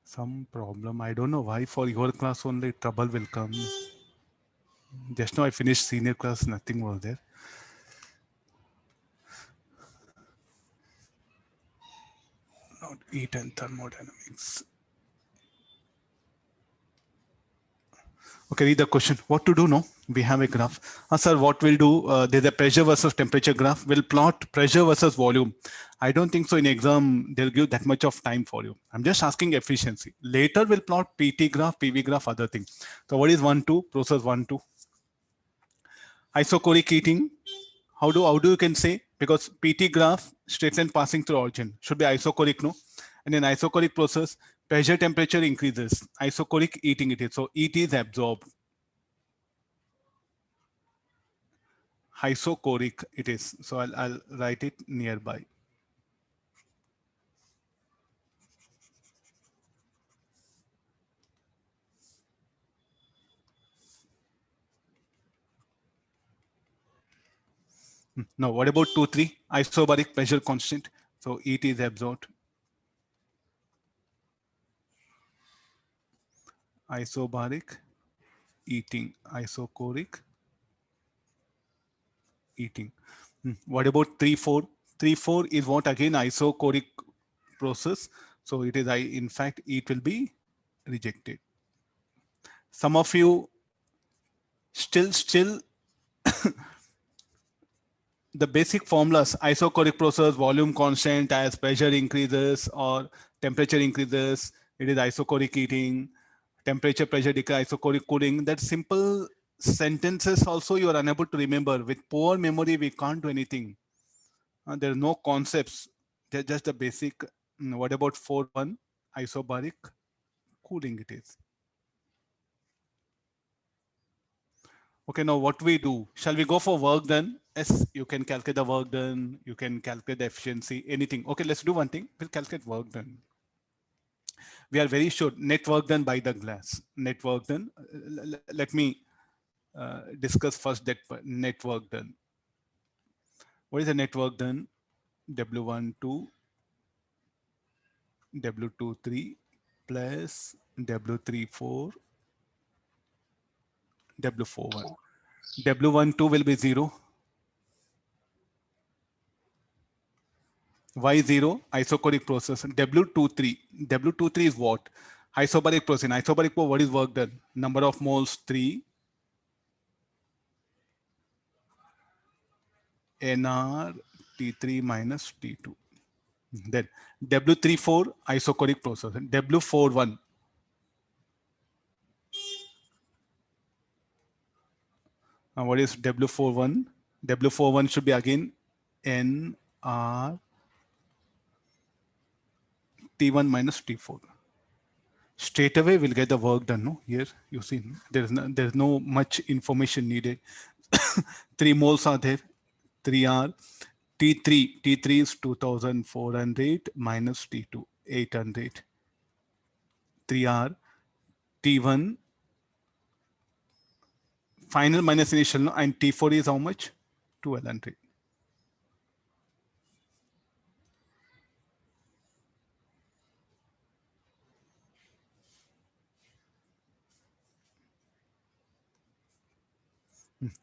Some problem. I don't know why for your class only trouble will come. Just now I finished senior class, nothing was there. Not heat and thermodynamics. Okay, read the question. What to do now? We have a graph. Sir, what we'll do, there's a pressure versus temperature graph. We'll plot pressure versus volume. I don't think so in exam, they'll give that much of time for you. I'm just asking efficiency. Later we'll plot PT graph, PV graph, other thing. So what is 1, 2? Process 1, 2. Isochoric heating. How do you can say? Because PT graph, straight line passing through origin. Should be isochoric, no? And in isochoric process, pressure temperature increases. Isochoric heating it is. So heat is absorbed. Isochoric it is. So I'll write it nearby. Now, what about 2, 3? Isobaric pressure constant. So heat is absorbed. Isobaric heating. Isochoric heating. What about 3, 4? 3, 4 is what again isochoric process. So it is in fact it will be rejected. Some of you still the basic formulas, isochoric process, volume constant as pressure increases or temperature increases, it is isochoric heating, temperature pressure decrease, isochoric cooling. That simple sentences also you are unable to remember. With poor memory, we can't do anything. There are no concepts. They're just the basic. What about 4.1? Isobaric cooling it is. Okay, now what we do? Shall we go for work done? Yes, you can calculate the work done. You can calculate the efficiency, anything. Okay, let's do one thing. We'll calculate work done. We are very sure net work done by the glass. Net work done. Let me discuss first that net work done. What is the net work done? W12, W23 plus W34, W41. W12 will be 0. Why 0? Isochoric process. W23. W23 is what? Isobaric process. Isobaric, what is work done? Number of moles 3. NR T3 minus T2. Then W34 isochoric process. W41. What is W41? W41 should be again NR T1 minus T4. Straight away we'll get the work done. No, here you see there's no much information needed. 3 moles are there. 3 are T3. T3 is 2400 minus T2 800. 3 are T1 final minus initial, no? And T4 is how much? 1200.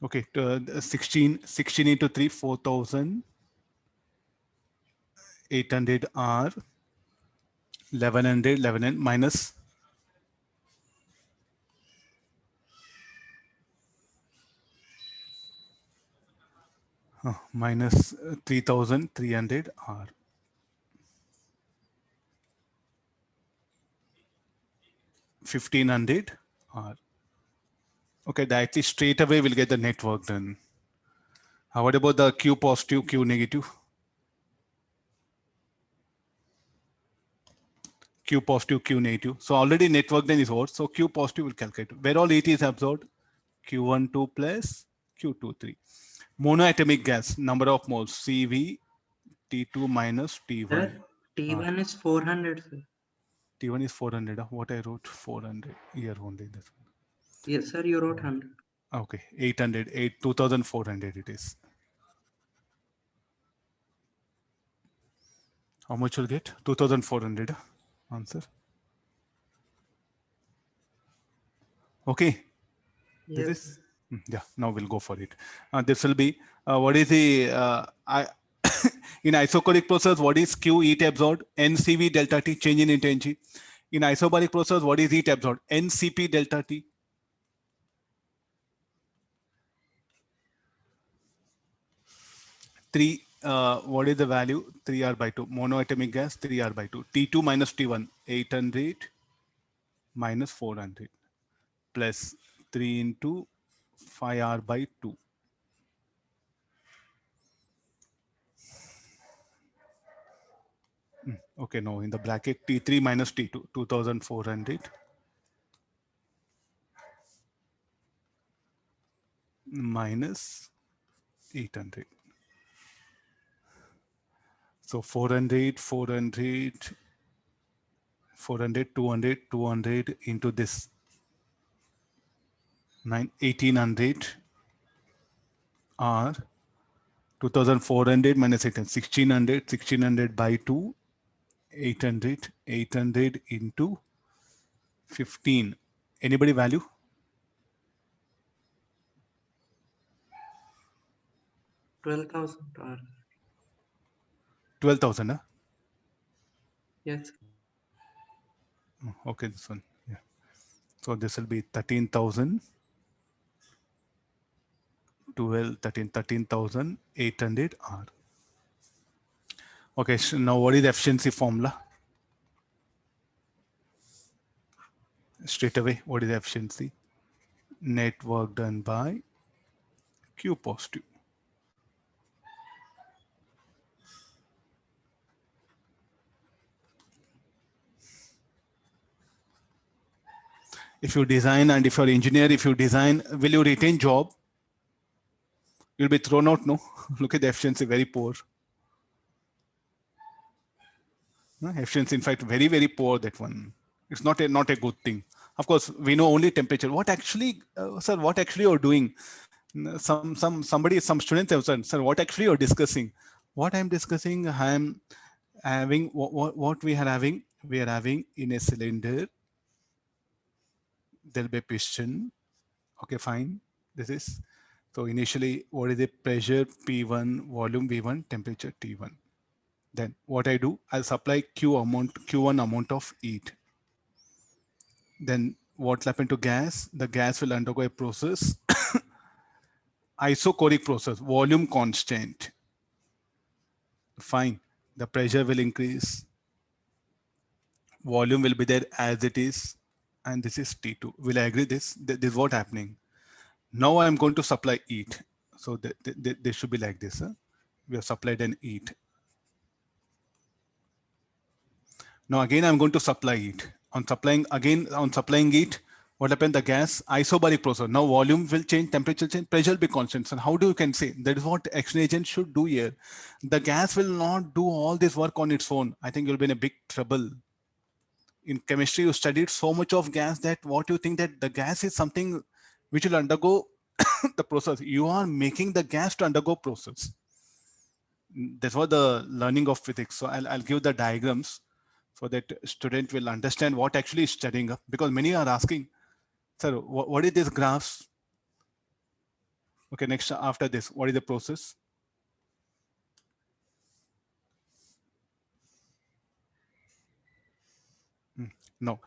Okay, 16 into 3, 4800 R, 1100, 1100 minus minus 3300 R. 1500 R. Okay, directly straight away we'll get the network done. What about the Q positive, Q negative? Q positive, Q negative. So already network done is what? So Q positive will calculate. Where all heat is absorbed? Q12 plus Q23. Monoatomic gas, number of moles, CV, T2 minus T1. Sir, T1 is 400, sir. T1 is 400. What I wrote 400 here only. This one. Yes, sir, you wrote 100. Okay, 800, 2400 it is. How much will get? 2400 answer. Okay. Yes. This? Yeah, now we'll go for it. This will be, what is the, in isocoric process, what is Q heat absorbed? NCV delta T, change in intensity. In isobaric process, what is heat absorbed? NCP delta T. Three, what is the value? 3R by 2. Monoatomic gas, 3R by 2. T2 minus T1, 800 minus 400 plus 3 into 5R by 2. Okay, no, in the bracket T3 minus T2, 2400 minus 800. So 400, 400, 400, 200, 200 into this 1800 R 2400 minus 800, 1600, 1600 by 2, 800, 800 into 15. Anybody value? 12,000 or 12,000, huh? yes. Okay, this one. Yeah. So this will be 13,000, 12, 13, 13,800 R. Okay, so now what is the efficiency formula? Straight away, what is the efficiency? Net work done by Q positive. If you design and if you're engineer, if you design, will you retain job? You'll be thrown out, no? Look at the efficiency, very poor. No, efficiency, in fact, very, very poor, that one. It's not a good thing. Of course, we know only temperature. What actually, sir, what actually you're doing? Some students have said, sir, what actually you're discussing? What I'm discussing, I'm having, what we are having? We are having in a cylinder, there'll be a piston. Okay, fine. This is, so initially, what is the pressure P1, volume V1, temperature T1. Then what I do, I'll supply Q1 amount of heat. Then what will happen to gas? The gas will undergo a process, isocoric process, volume constant. Fine. The pressure will increase. Volume will be there as it is. And this is T2. Will I agree this? This is what happening. Now I'm going to supply heat. So they should be like this. Huh? We have supplied an heat. Now again, I'm going to supply heat. On supplying heat, what happened? The gas isobaric process. Now volume will change, temperature change, pressure will be constant. So how do you can say that is what action agent should do here? The gas will not do all this work on its own. I think you'll be in a big trouble. In chemistry, you studied so much of gas that what you think that the gas is something which will undergo the process. You are making the gas to undergo process. That's what the learning of physics. So I'll give the diagrams so that student will understand what actually is studying up, because many are asking, sir, what is this graphs? Okay, next after this, what is the process? No,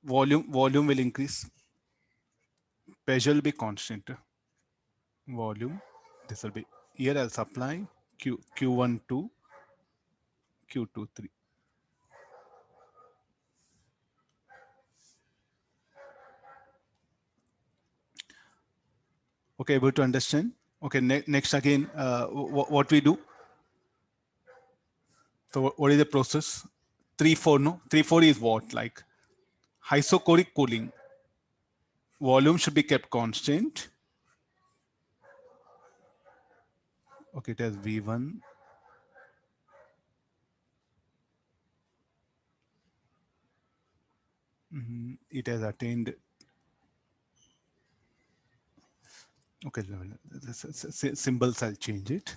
volume will increase, pressure will be constant. Volume, this will be, here I'll supply Q1 2, Q2 3. Okay, able to understand? Okay, next again, what we do. So what is the process? 3-4, no? 3-4 is what? Like isocoric cooling. Volume should be kept constant. Okay, it has V1. It has attained. Okay, symbols, I'll change it.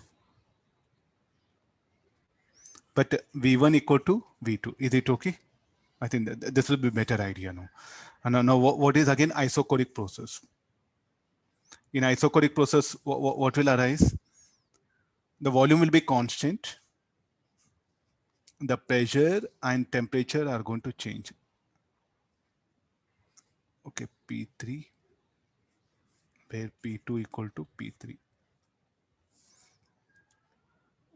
But V1 equal to V2. Is it okay? I think that this will be better idea now. And now what is again isochoric process? In isochoric process, what will arise? The volume will be constant. The pressure and temperature are going to change. Okay, P3, where P2 equal to P3.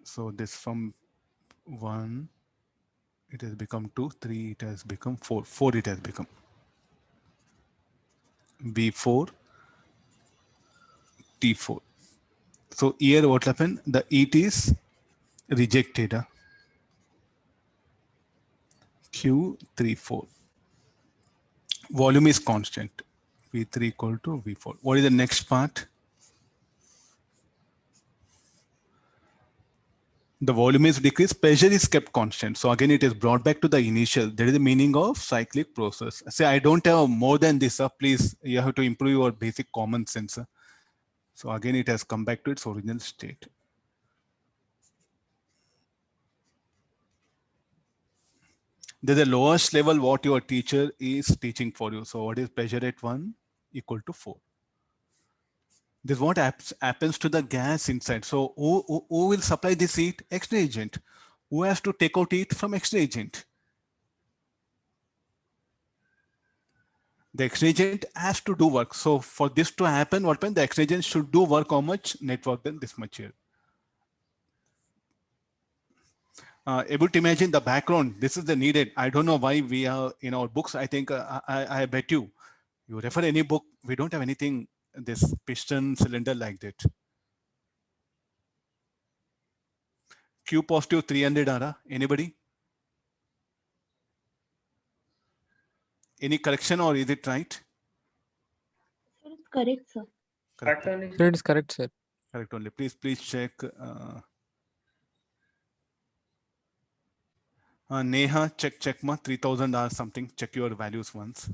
So this from 1, it has become 2, 3, it has become 4, 4 it has become. B4, T4. So here what happened? The heat is rejected. Q34. Volume is constant. V3 equal to V4. What is the next part? The volume is decreased, pressure is kept constant. So again, it is brought back to the initial. That is the meaning of cyclic process. Say, I don't have more than this. Please, you have to improve your basic common sense. So again, it has come back to its original state. There's a lowest level what your teacher is teaching for you. So what is pressure at 1 equal to 4. This is what happens to the gas inside. So who will supply this heat? X-ray agent. Who has to take out heat from X-ray agent? The X-ray agent has to do work. So for this to happen, what happens? The X-ray agent should do work how much? Network than this much here. Able to imagine the background. This is the needed. I don't know why we are in our books. I think I bet you refer any book. We don't have anything, this piston cylinder like that. Q positive 300 Ara. Anybody? Any correction or is it right? Sir, it's correct, sir. Correct. Sir, it is correct, sir. Correct only. Please check. Neha, check ma 3000 or something. Check your values once.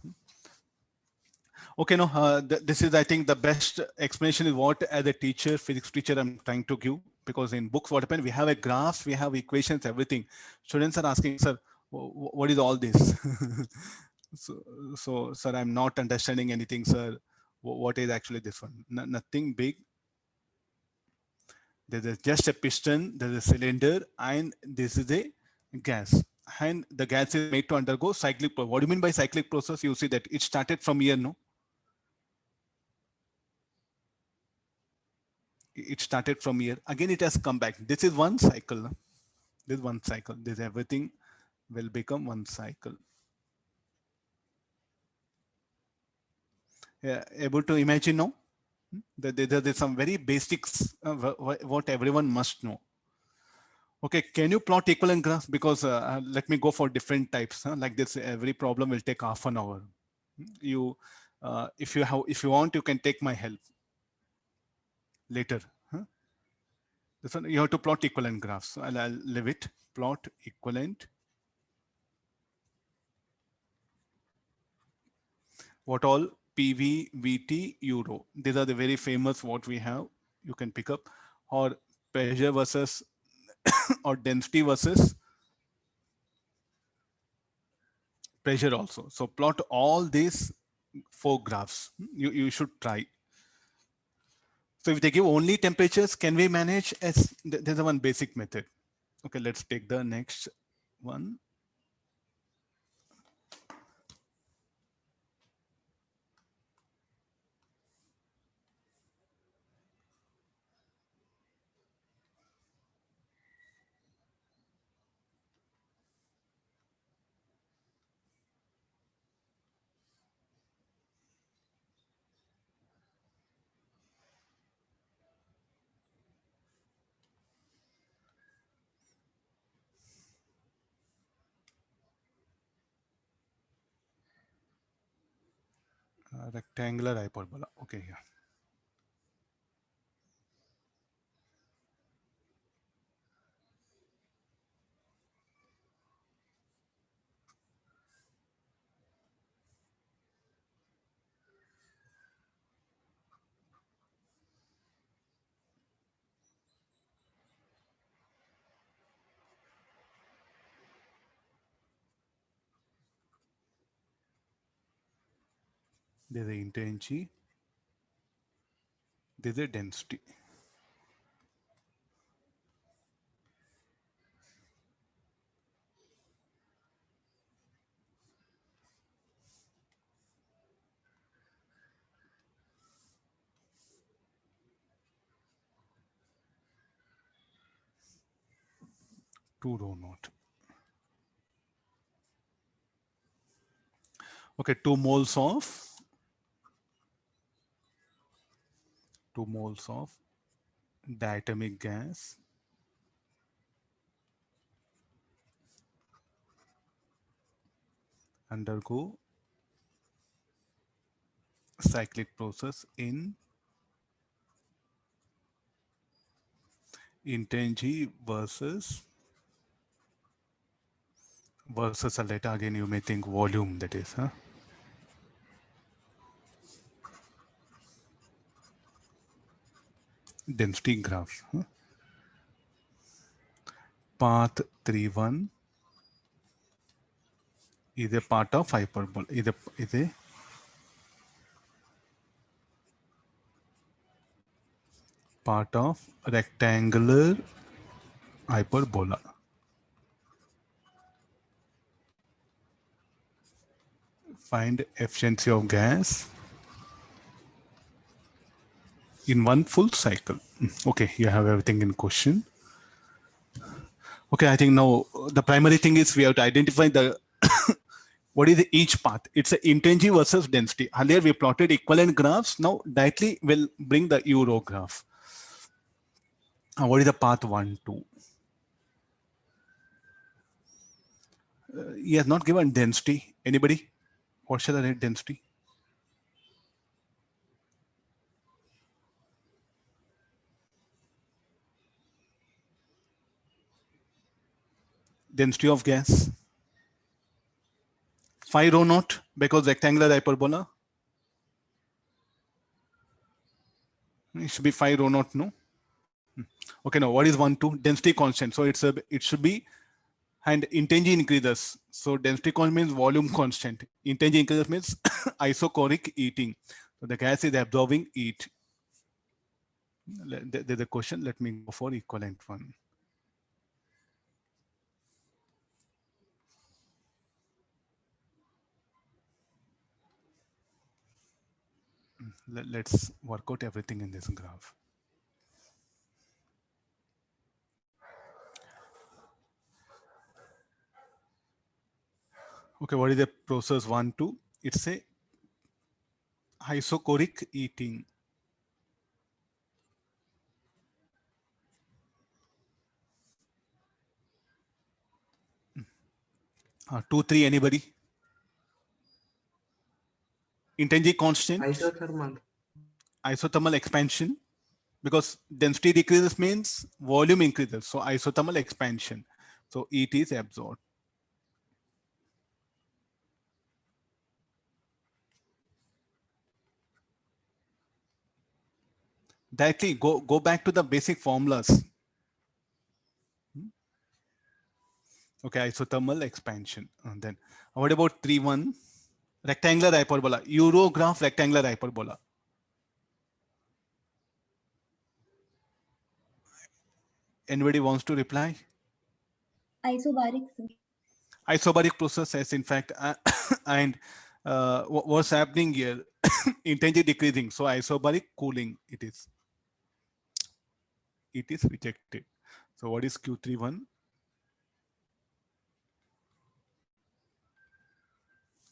Okay, no, this is, I think, the best explanation is what as a teacher, physics teacher, I'm trying to give, because in books, what happened, we have a graph, we have equations, everything. Students are asking, sir, what is all this? so, sir, I'm not understanding anything, sir. What is actually this one? Nothing big. There's just a piston, there's a cylinder, and this is a gas. And the gas is made to undergo cyclic process. What do you mean by cyclic process? You see that it started from here, no? It started from here. Again, it has come back. This is one cycle. This is one cycle. This everything will become one cycle. Yeah, able to imagine now? There's some very basics what everyone must know. Okay, can you plot equivalent graphs? Because let me go for different types. Like this, every problem will take half an hour. You, if you want, you can take my help later. This one, you have to plot equivalent graphs. So I'll leave it. Plot equivalent. What all? PV, VT, euro. These are the very famous what we have. You can pick up, or pressure versus or density versus pressure also. So plot all these 4 graphs. You should try. So if they give only temperatures, can we manage as there's a one basic method. Okay, let's take the next one. Rectangular hyperbola. Okay, yeah. There's a intensity. There's a density. Two rho naught. Okay, 2 moles of diatomic gas undergo cyclic process in intensity versus a letter. Again, you may think volume, that is, huh? Density graph. Huh? Path 3-1 is a part of hyperbola. Is a part of rectangular hyperbola. Find efficiency of gas in one full cycle. Okay, you have everything in question. Okay, I think now the primary thing is we have to identify the what is each path. It's an intensity versus density. Earlier we plotted equivalent graphs. Now directly we'll bring the euro graph. What is the path 1, 2? He has not given density. Anybody? What shall I write density? Density of gas. 5 rho naught because rectangular hyperbola. It should be 5 rho naught, no? Okay, now what is 1, 2? Density constant. So it should be, and intensity increases. So density constant means volume constant. Intensity increases means isochoric heating. So the gas is absorbing heat. There's a question. Let me go for equivalent one. Let's work out everything in this graph. Okay, what is the process 1, 2? It's a isochoric heating. 2, 3, anybody? Intensity constant. Isothermal. Isothermal expansion, because density decreases means volume increases. So isothermal expansion. So heat is absorbed. Directly go back to the basic formulas. Okay, isothermal expansion. And then what about 3-1? Rectangular hyperbola. Euro graph rectangular hyperbola. Anybody wants to reply? Isobaric, sir. Isobaric process, as in fact, and what's happening here? Intensity decreasing. So isobaric cooling it is. It is rejected. So what is Q31?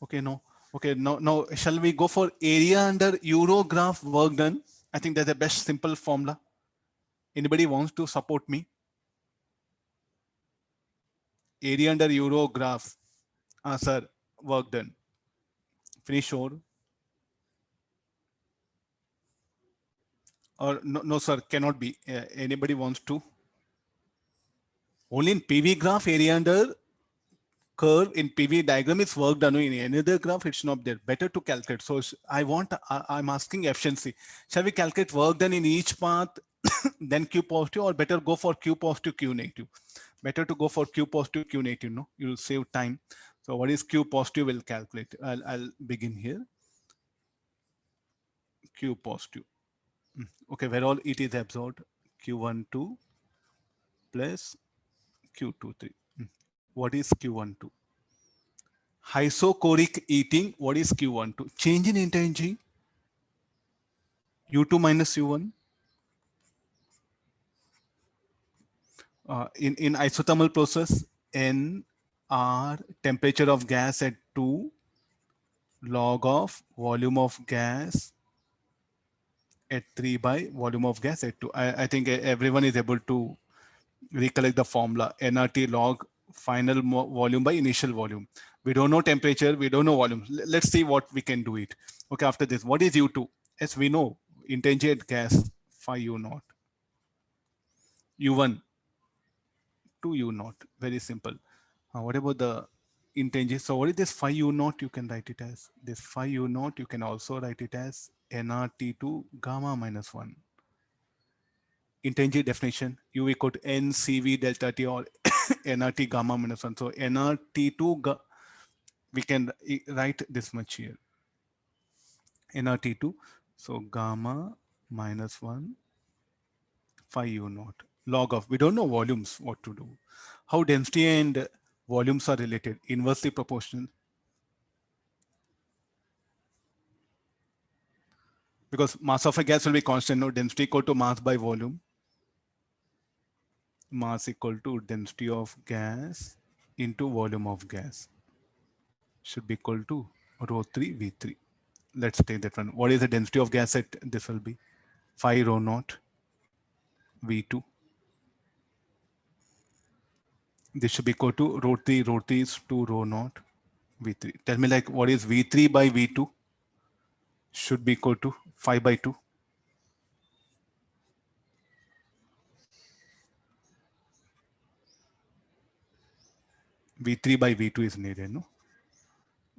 Okay, no. Okay, now shall we go for area under Euro graph work done? I think that's the best simple formula. Anybody wants to support me? Area under Euro graph. Sir, work done. Finish or no, sir, cannot be. Anybody wants to? Only in PV graph area under curve in PV diagram is work done. In another graph, it's not there. Better to calculate. So I'm asking efficiency. Shall we calculate work done in each path, then Q positive, or better go for Q positive, Q negative? Better to go for Q positive, Q negative. No, you'll save time. So what is Q positive? We'll calculate. I'll begin here. Q positive. Okay, where all it is absorbed, Q12 plus Q23. What is Q12? Isochloric eating, what is Q12? Change in energy, U2 minus U1. In isothermal process, N R temperature of gas at 2 log of volume of gas at 3 by volume of gas at 2. I think everyone is able to recollect the formula. nRT log final volume by initial volume. We don't know temperature, we don't know volume. Let's see what we can do it. Okay, after this, what is U2? As we know, intermediate gas, phi U naught. U1, 2 U naught, very simple. What about the intermediate? So what is this phi U naught? You can write it as this phi U naught. You can also write it as nRT2 gamma minus 1. Intermediate definition, U equal to NCV delta T or nRT gamma minus 1. So nRT2, we can write this much here. nRT2, so gamma minus 1 phi U naught log of, we don't know volumes, what to do. How density and volumes are related, inversely proportional. Because mass of a gas will be constant, no, density equal to mass by volume. Mass equal to density of gas into volume of gas should be equal to rho 3 V3. Let's take that one. What is the density of gas at this will be? Phi rho naught V2. This should be equal to rho 3 is 2 rho naught V3. Tell me like what is V3 by V2? Should be equal to 5 by 2. V3 by V2 is needed, no?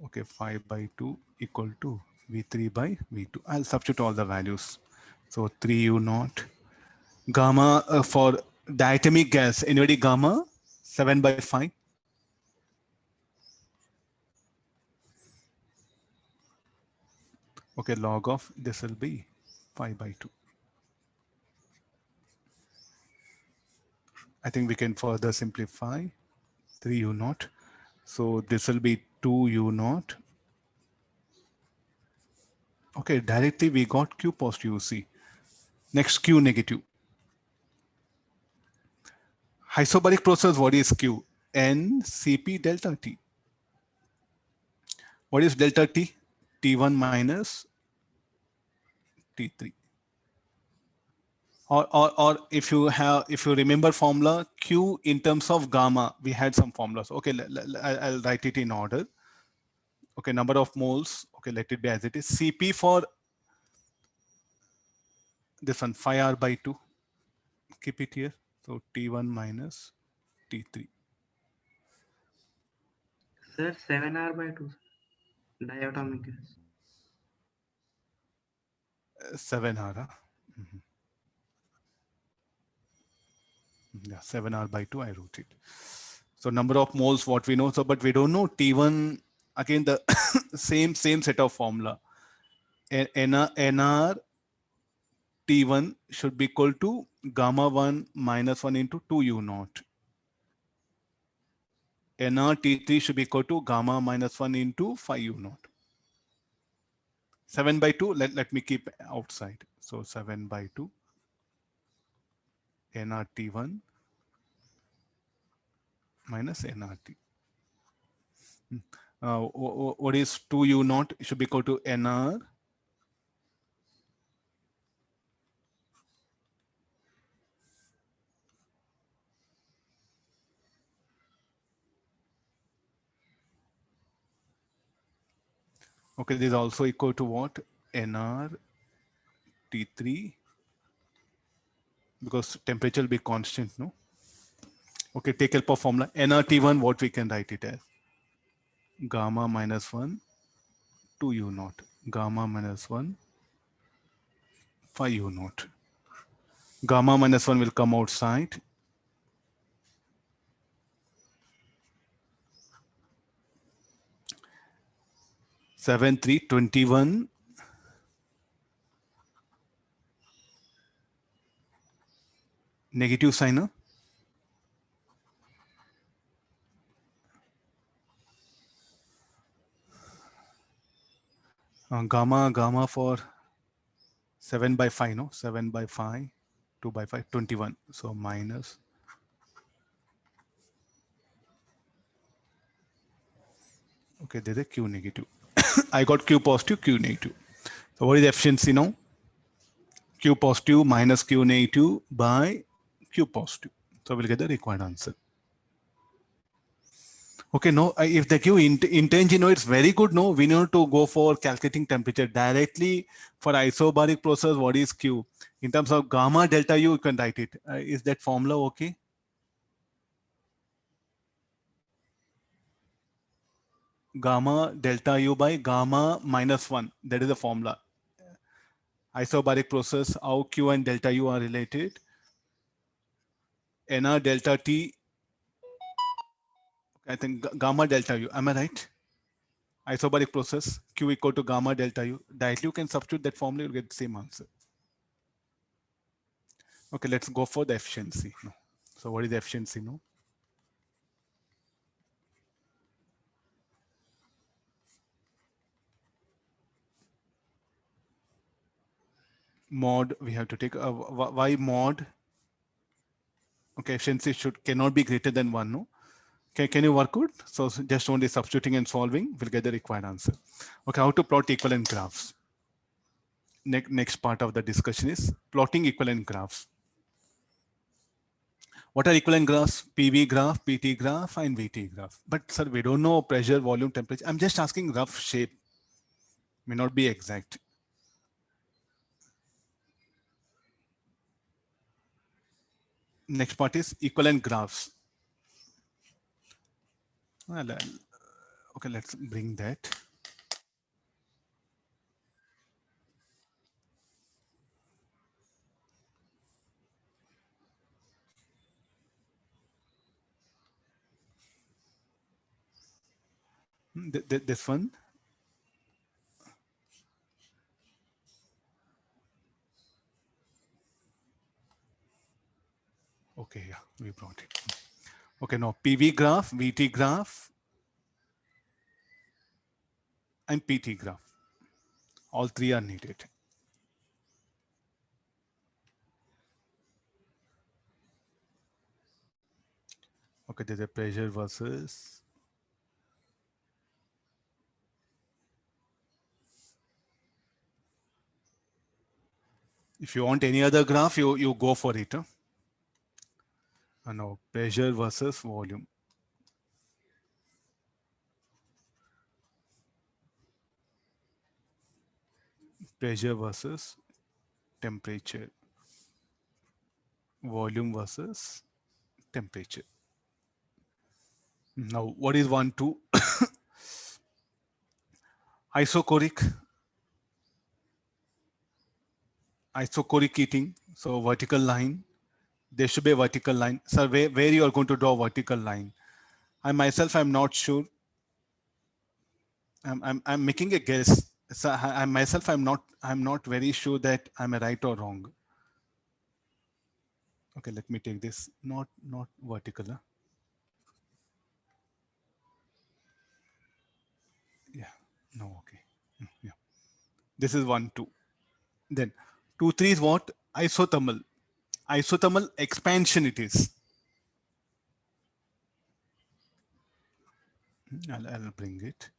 Okay, 5 by 2 equal to V3 by V2. I'll substitute all the values. So 3 U naught. Gamma for diatomic gas, anybody gamma? 7 by 5. Okay, log of this will be 5 by 2. I think we can further simplify 3 U naught. So this will be 2 U naught. Okay, directly we got Q positive, you see. Next, Q negative. Isobaric process, what is Q? N Cp delta T. What is delta T? T1 minus T3. Or if you remember formula, Q in terms of gamma, we had some formulas. Okay, I'll write it in order. Okay, number of moles. Okay, let it be as it is. Cp for this one, phi r by 2. Keep it here. So T1 minus T3. Sir, 7R by 2. Diatomic gas. 7R. Huh? Yeah, 7R by 2, I wrote it. So number of moles, what we know. So, but we don't know T1, again, the same set of formula. NR T1 should be equal to gamma 1 minus 1 into 2 U naught. NR T3 should be equal to gamma minus 1 into 5 U naught. 7 by 2, let me keep outside. So 7 by 2, NR T1 minus nRT. What is 2 U naught? It should be equal to NR okay, this is also equal to what? NR T3, because temperature will be constant, no? Okay, take help of formula. nRT1, what we can write it as? Gamma minus 1, 2 U naught. Gamma minus 1, 5 U naught. Gamma minus 1 will come outside. Seven, 3, 21 Negative sign, huh? Gamma for 7 by 5, no? 7 by 5, 2 by 5, 21. So minus. Okay, there's a Q negative. I got Q positive, Q negative. So what is the efficiency now? Q positive minus Q negative by Q positive. So we'll get the required answer. Okay, no, if they give intention, you know, it's very good. No, we need to go for calculating temperature directly for isobaric process. What is Q? In terms of gamma delta U, you can write it. Is that formula okay? Gamma delta U by gamma minus 1. That is the formula. Isobaric process, how Q and delta U are related. NR delta T, I think gamma delta U. Am I right? Isobaric process, Q equal to gamma delta U. Directly you can substitute that formula, you'll get the same answer. Okay, let's go for the efficiency. No. So what is the efficiency? No. Mod, we have to take why mod? Okay, efficiency cannot be greater than 1. No. Can you work out? So just only substituting and solving, we'll get the required answer. Okay, how to plot equivalent graphs? Next part of the discussion is plotting equivalent graphs. What are equivalent graphs? PV graph, PT graph, and VT graph. But sir, we don't know pressure, volume, temperature. I'm just asking rough shape. May not be exact. Next part is equivalent graphs. Well, okay, let's bring that. This one. Okay, yeah, we brought it. Okay, now PV graph, VT graph, and PT graph. All three are needed. Okay, there's a pressure versus. If you want any other graph, you go for it. Huh? Now pressure versus volume. Pressure versus temperature. Volume versus temperature. Now, what is 1, 2? Isochoric heating. So vertical line. There should be a vertical line. So where you are going to draw a vertical line? I myself, I'm not sure. I'm making a guess. So I myself, I'm not very sure that I'm right or wrong. Okay, let me take this. Not vertical. Huh? Yeah. No. Okay. Yeah. This is 1, 2. Then 2, 3 is what? Isothermal. Isothermal expansion it is. I'll bring it.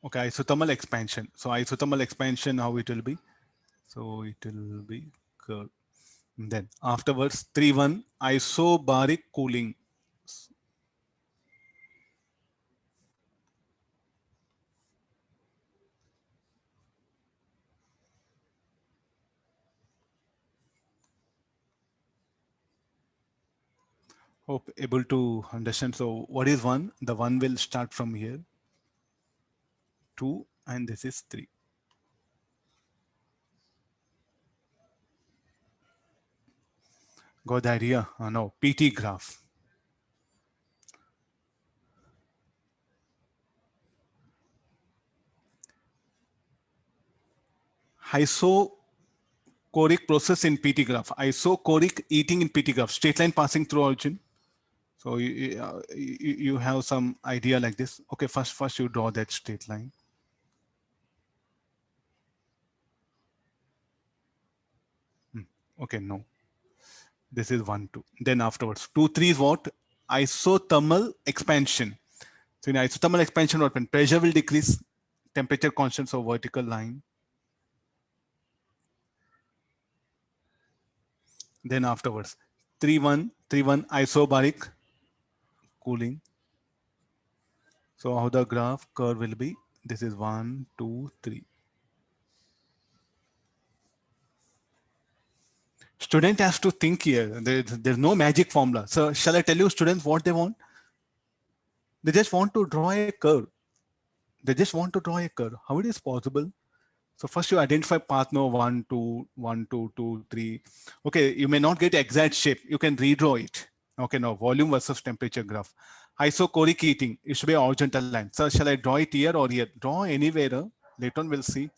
Okay, isothermal expansion. So isothermal expansion, how it will be? So it will be curved. Then afterwards, 3, 1, isobaric cooling. Hope able to understand. So what is 1? The 1 will start from here. 2, and this is 3. Got the idea? No, PT graph. Isocoric process in PT graph. Isocoric eating in PT graph. Straight line passing through origin. So you have some idea like this. Okay, first you draw that straight line. Okay, no. This is 1, 2. Then afterwards, 2, 3 is what? Isothermal expansion. So in isothermal expansion, what happens? Pressure will decrease, temperature constant, so vertical line. Then afterwards, 3, 1, 3, 1, isobaric cooling. So how the graph curve will be? This is 1, 2, 3. Student has to think here. There's no magic formula. So shall I tell you students what they want? They just want to draw a curve. They just want to draw a curve. How it is possible? So first you identify path no 1, 2, 1, 2, 2, 3. Okay, you may not get exact shape. You can redraw it. Okay, now volume versus temperature graph. Isocoric heating, it should be a horizontal line. So shall I draw it here or here? Draw anywhere. Later on we'll see.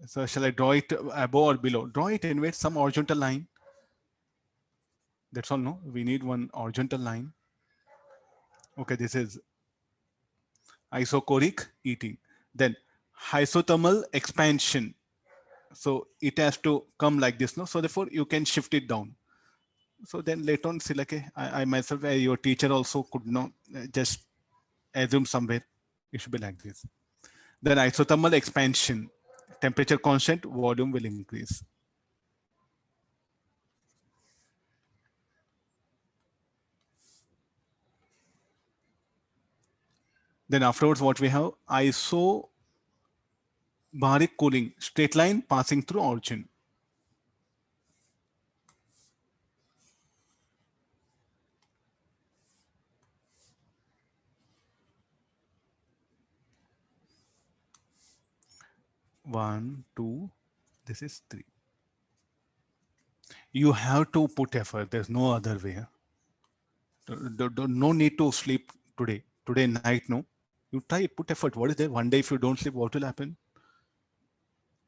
So shall I draw it above or below? Draw it anywhere, some horizontal line. That's all, no? We need one horizontal line. Okay, this is isocoric heating. Then isothermal expansion. So it has to come like this, no? So therefore you can shift it down. So then later on, see, like I myself, your teacher also could not just assume somewhere. It should be like this. Then isothermal expansion, temperature constant, volume will increase. Then afterwards, what we have? Isobaric cooling, straight line passing through origin. One, two, this is 3. You have to put effort. There's no other way. No need to sleep today. Today night, no. You try, put effort. What is there? One day if you don't sleep, what will happen?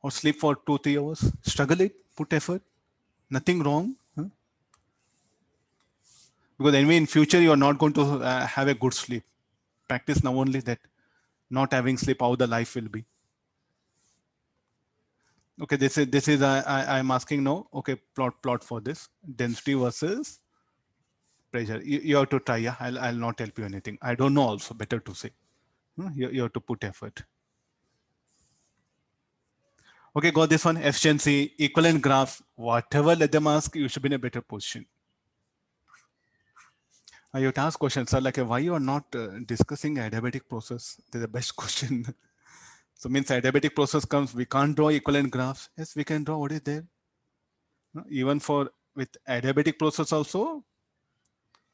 Or sleep for 2, 3 hours. Struggle it, put effort. Nothing wrong. Huh? Because anyway, in future, you are not going to have a good sleep. Practice now only that. Not having sleep, how the life will be. Okay, this is I'm asking now. Okay, plot for this density versus pressure. You have to try. Yeah, I'll not help you anything. I don't know. Also, better to say. You have to put effort. Okay, got this one. Efficiency, equivalent graph. Whatever let them ask, you should be in a better position. You have to ask questions, sir, like why you are not discussing adiabatic process? This is the best question. So means adiabatic process comes, we can't draw equivalent graphs. Yes, we can draw what is there. Even for with adiabatic process also,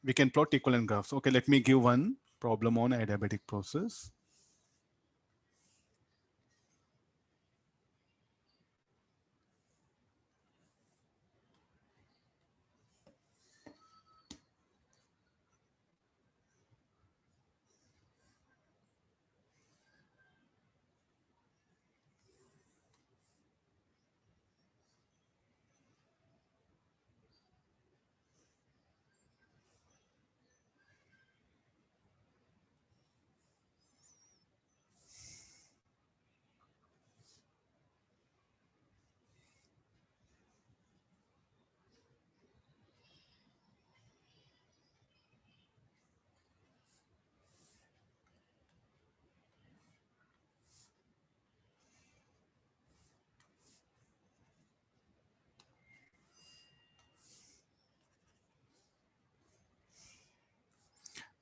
we can plot equivalent graphs. Okay, let me give one problem on adiabatic process.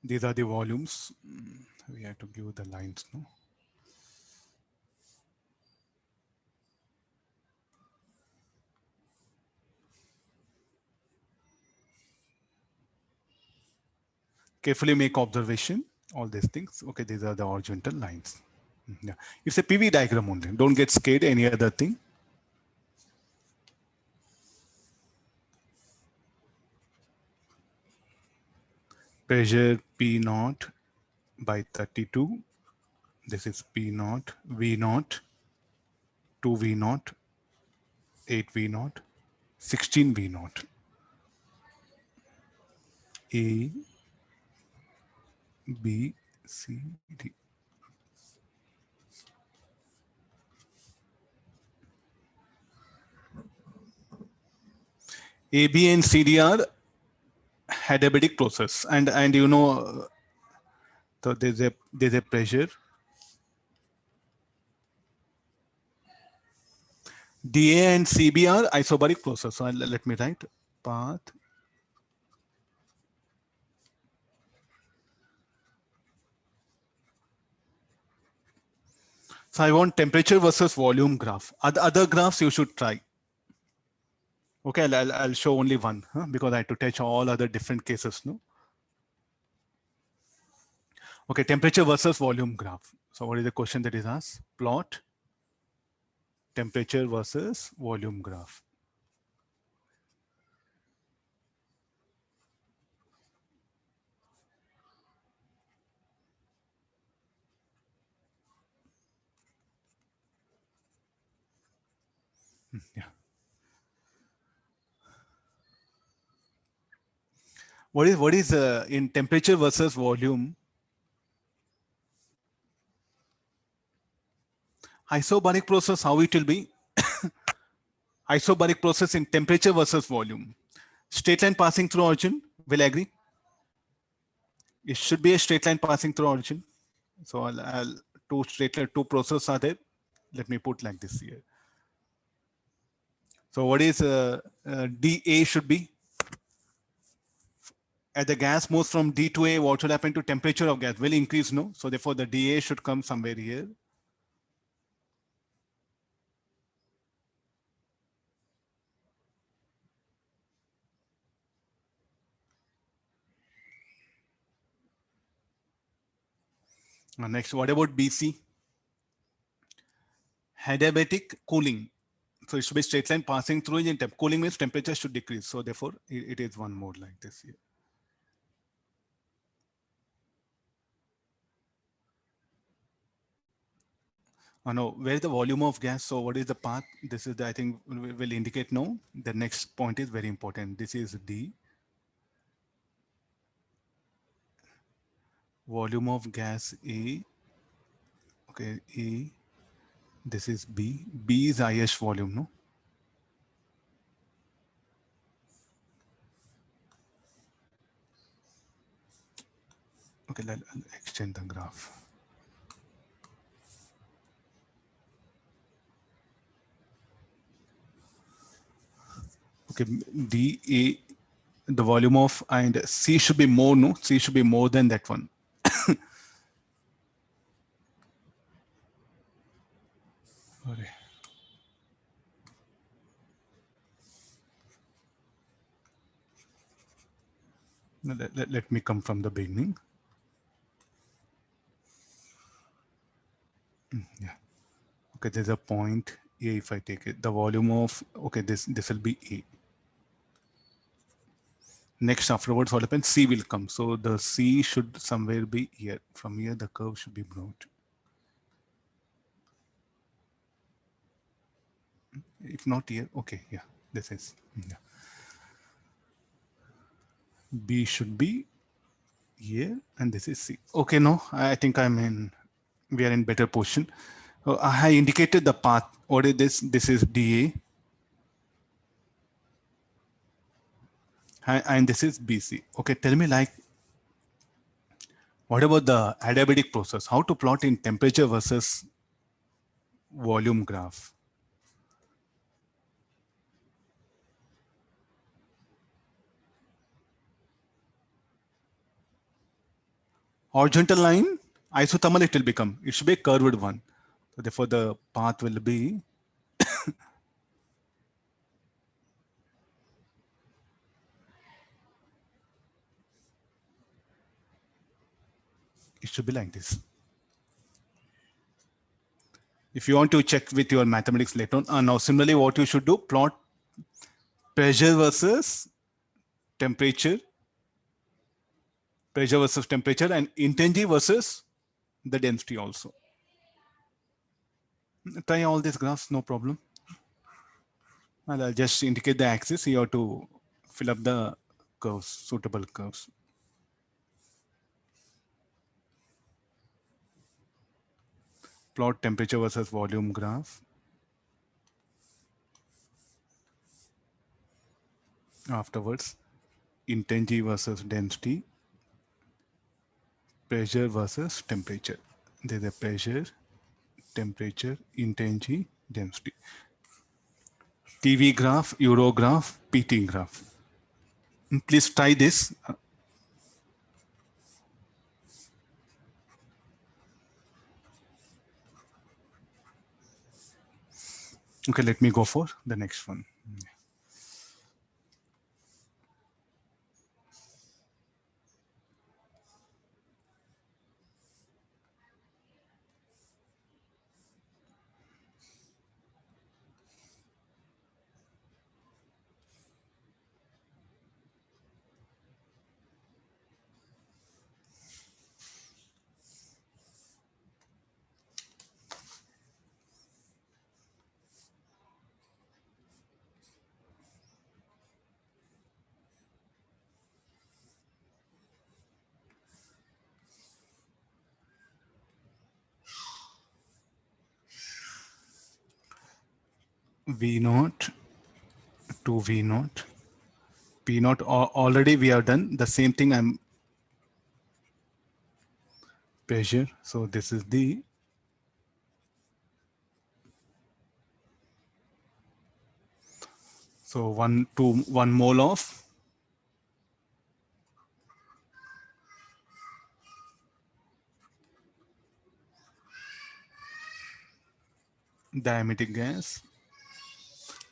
These are the volumes. We have to give the lines, no? Carefully make observation, all these things. Okay, these are the horizontal lines. Yeah. It's a PV diagram only. Don't get scared any other thing. Pressure P naught by 32. This is P naught, V naught, 2 V naught. 8 V naught, 16 V naught. A, B, C, D. A, B, and C, D are adiabatic process, and you know, so there's a pressure. DA and CB are isobaric process. So let me write path. So I want temperature versus volume graph. Other graphs you should try. Okay, I'll show only one because I had to touch all other different cases. No. Okay, temperature versus volume graph. So what is the question that is asked? Plot temperature versus volume graph. Yeah. What is in temperature versus volume? Isobaric process, how it will be? Isobaric process in temperature versus volume. Straight line passing through origin, will agree? It should be a straight line passing through origin. So I'll two processes are there. Let me put like this here. So what is dA should be? As the gas moves from D to A, what will happen to temperature of gas? Will increase, no? So therefore the dA should come somewhere here. Next, what about BC? Adiabatic cooling. So it should be straight line passing through in cooling means temperature should decrease. So therefore it is one more like this here. No, where is the volume of gas? So what is the path? This is the, I think will indicate no. The next point is very important. This is D. Volume of gas A. Okay, A. This is B. B is IH volume, no? Okay, I'll extend the graph. Okay, D, A, the volume of, and C should be more, no? C should be more than that one. Sorry. No, let me come from the beginning. Yeah. Okay, there's a point A if I take it. The volume of, okay, this will be A. Next afterwards, what happens? C will come. So the C should somewhere be here. From here, the curve should be brought. If not here, okay, yeah, this is, yeah. B should be here and this is C. Okay, no, I think we are in better position. I indicated the path. What is this? This is DA. And this is BC. Okay, tell me like, what about the adiabatic process? How to plot in temperature versus volume graph? Horizontal line, isothermal it will become. It should be a curved one. So therefore the path will be it should be like this. If you want to check with your mathematics later on, now similarly what you should do, plot pressure versus temperature, and intensity versus the density also. Try all these graphs, no problem. And I'll just indicate the axis. You have to fill up the curves, suitable curves. Plot temperature versus volume graph. Afterwards, intensity versus density, pressure versus temperature. There's a pressure, temperature, intensity, density. TV graph, Euro graph, PT graph. Please try this. Okay, let me go for the next one. V naught to V naught. P naught already we have done the same thing. I'm pressure. So this is the so 1 mole of diametric gas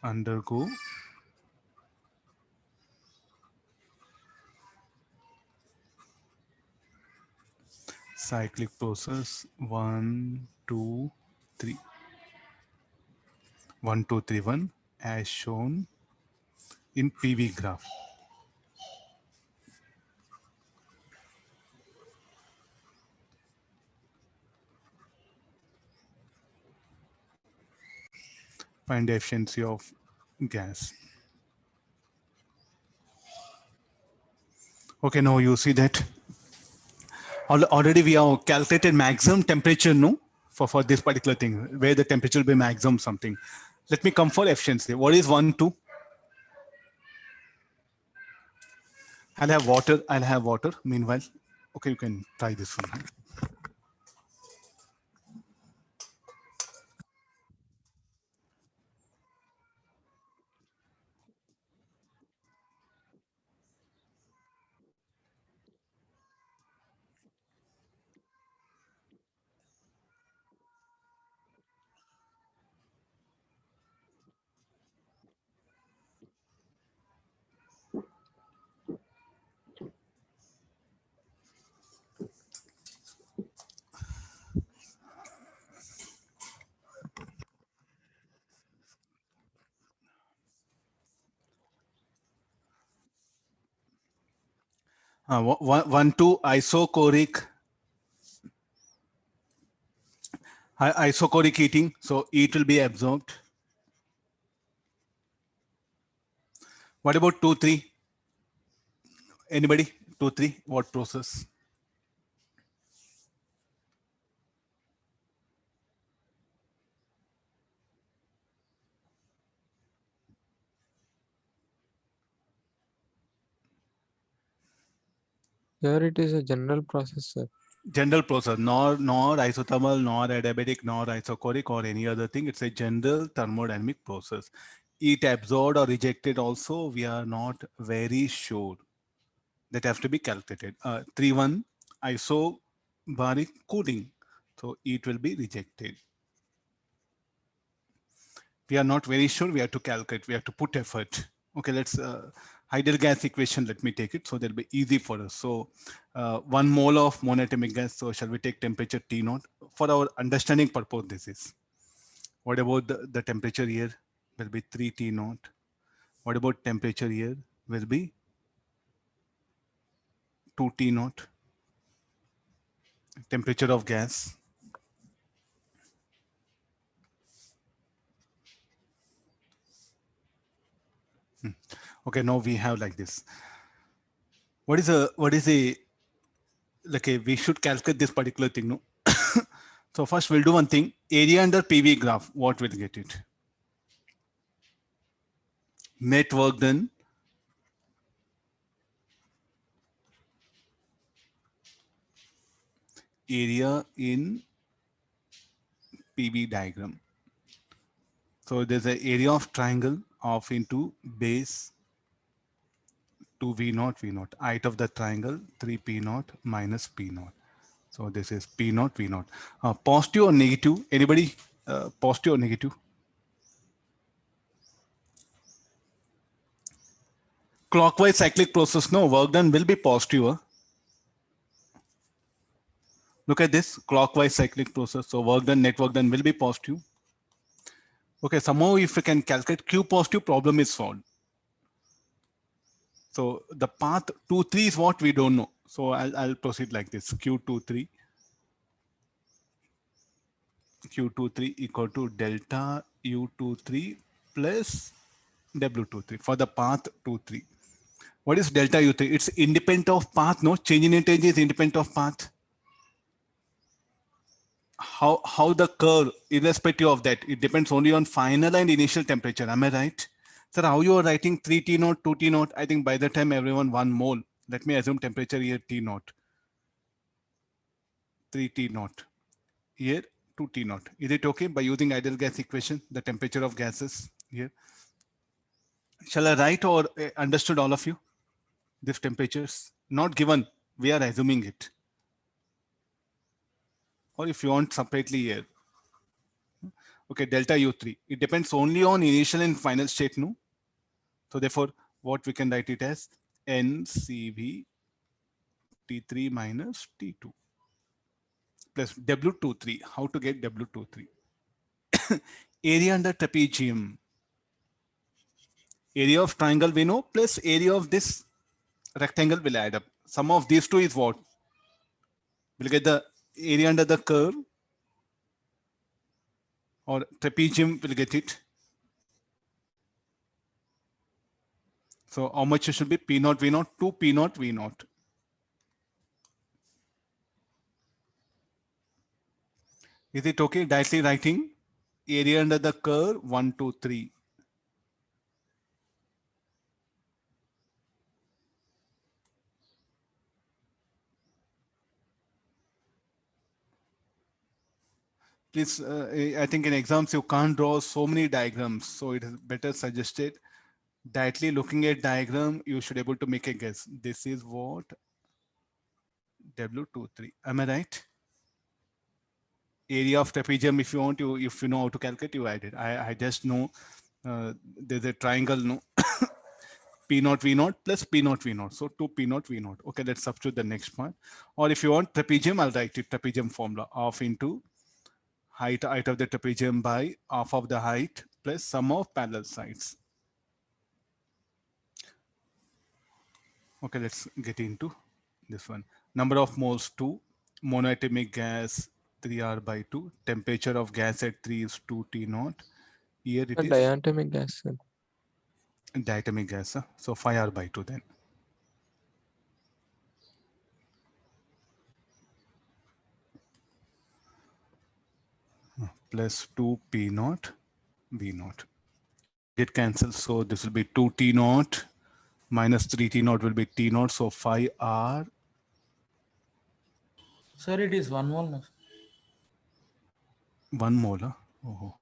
undergo cyclic process 1, 2, 3. 1, 2, 3, 1 as shown in PV graph. Find the efficiency of gas. Okay, now you see that already we have calculated maximum temperature, no, for this particular thing, where the temperature will be maximum something. Let me come for efficiency. What is 1, 2? I'll have water. I'll have water. Meanwhile, okay, you can try this one. 1, 2 isochoric heating. So it will be absorbed. What about 2, 3? Anybody? 2, 3? What process? Here it is a general process, sir. General process, nor isothermal, nor adiabatic, nor isochoric, or any other thing. It's a general thermodynamic process. It absorbed or rejected also, we are not very sure. That have to be calculated. 3-1 isobaric cooling. So it will be rejected. We are not very sure. We have to calculate. We have to put effort. Okay, let's ideal gas equation. Let me take it. So that'll be easy for us. So 1 mole of monatomic gas. So shall we take temperature T naught for our understanding purpose? This is. What about the temperature here? Will be 3 T naught. What about temperature here? Will be 2 T naught. Temperature of gas. Okay, now we have like this. What is a okay, we should calculate this particular thing, no? So first we'll do one thing. Area under PV graph, what will get it? Net work done. Area in PV diagram. So there's an area of triangle of into base 2 V0 V0. Height of the triangle 3 P0 minus P0. So this is P0 V0. Positive or negative? Anybody? Positive or negative? Clockwise cyclic process, no, work done will be positive. Huh? Look at this clockwise cyclic process. So work done, net work done will be positive. Okay, somehow if you can calculate Q positive, problem is solved. So the path 2, 3 is what we don't know. So I'll proceed like this. Q23, Q23 equal to delta U23 plus W23 for the path 23. What is delta U3? It's independent of path, no? Change in intensity is independent of path. How the curve, irrespective of that, it depends only on final and initial temperature. Am I right? Sir, how you are writing 3 T naught, 2 T naught? I think by the time everyone 1 mole, let me assume temperature here T naught. 3 T naught. Here 2 T naught. Is it okay by using ideal gas equation, the temperature of gases here? Shall I write or understood all of you? These temperatures not given, we are assuming it. Or if you want separately here. Okay, delta U3. It depends only on initial and final state, no? So therefore, what we can write it as NCV T3 minus T2 plus W23. How to get W23? Area under trapezium. Area of triangle we know plus area of this rectangle will add up. Sum of these two is what? We'll get the area under the curve or trapezium will get it. So how much it should be? P0 V0 to P0 V0. Is it okay? Directly writing area under the curve 1, 2, 3. Please, I think in exams you can't draw so many diagrams, so it is better suggested directly looking at diagram you should able to make a guess. This is what W23. Am I right? Area of trapezium, if you want to, if you know how to calculate, you add it. I just know there's a triangle, no. P0 V0 plus P0 V0. So 2 P0 V0. Okay, let's substitute the next part. Or if you want trapezium, I'll write it trapezium formula of into height of the trapezium by half of the height plus sum of parallel sides. Okay, let's get into this one. Number of moles 2, monoatomic gas 3R/2, temperature of gas at 3 is 2 T0. Here it A is diatomic gas, sir. diatomic gas, so 5R/2 then. Plus 2 P0 V0. Get cancelled, so this will be 2 T0 minus 3 T0 will be T0, so 5R. Sir, it is 1 mole. No? 1 mole. Huh? Oh.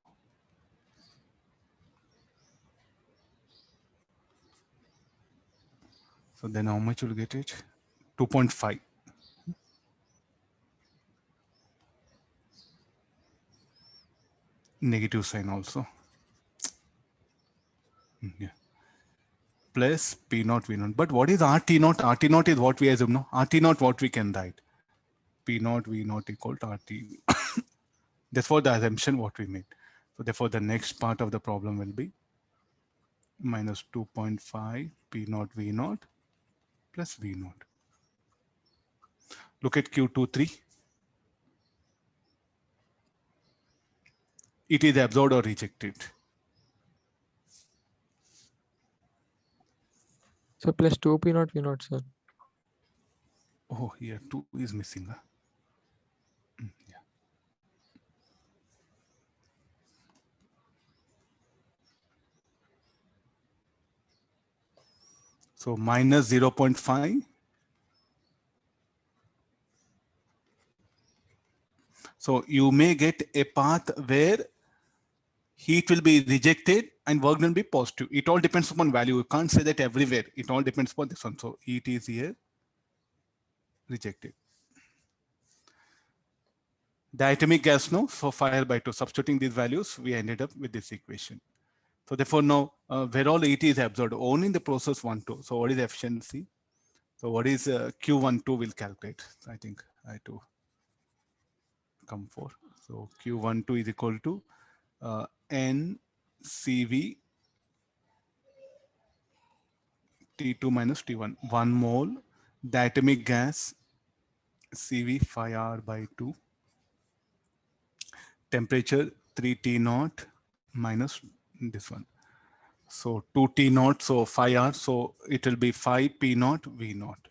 So then how much will get it? 2.5. Negative sign also. Yeah. Plus P0 V0. But what is RT0? RT0 is what we assume, no? RT0 what we can write? P0 V0 equal to RT. That's for the assumption what we made. So therefore the next part of the problem will be minus 2.5 P0 V0 plus V0. Look at Q23. It is absorbed or rejected. So plus 2 P naught V naught, sir. Oh, here 2 is missing. Huh? Yeah. So minus 0.5. So you may get a path where heat will be rejected and work done be positive. It all depends upon value. You can't say that everywhere. It all depends upon this one. So heat is here rejected. Diatomic gas, no. So fire by 2. Substituting these values, we ended up with this equation. So therefore now where all heat is absorbed only in the process 1, 2. So what is efficiency? So what is Q12 will calculate. I think I have to come for. So Q12 is equal to NCV T2 minus T1. 1 mole diatomic gas CV 5R by 2. Temperature 3 T naught minus this one. So 2 T naught, so 5R. So it will be 5 P naught V naught.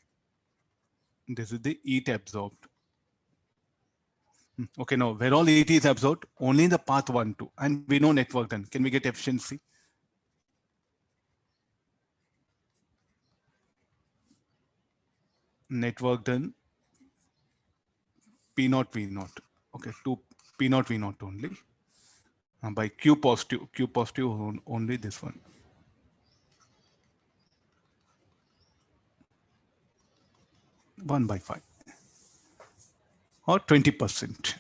This is the heat absorbed. Okay, now where all heat is absorbed? Only in the path 1, 2. And we know network done. Can we get efficiency? Network done P naught V naught. Okay, 2 P naught V naught only. By Q positive only this one. One by 5 or 20%.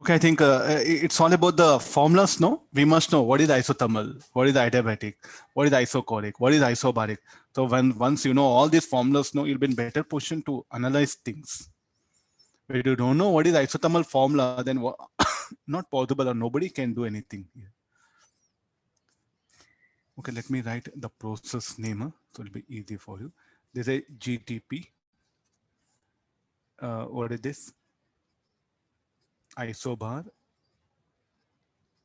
Okay, I think it's all about the formulas, no? We must know what is isothermal, what is adiabatic, what is isochoric, what is isobaric. So once you know all these formulas, no, you'll be in better position to analyze things. If you don't know what is isothermal formula, then not possible or nobody can do anything here. Okay, let me write the process name, so it'll be easy for you. There's a GTP. What is this? Isobar.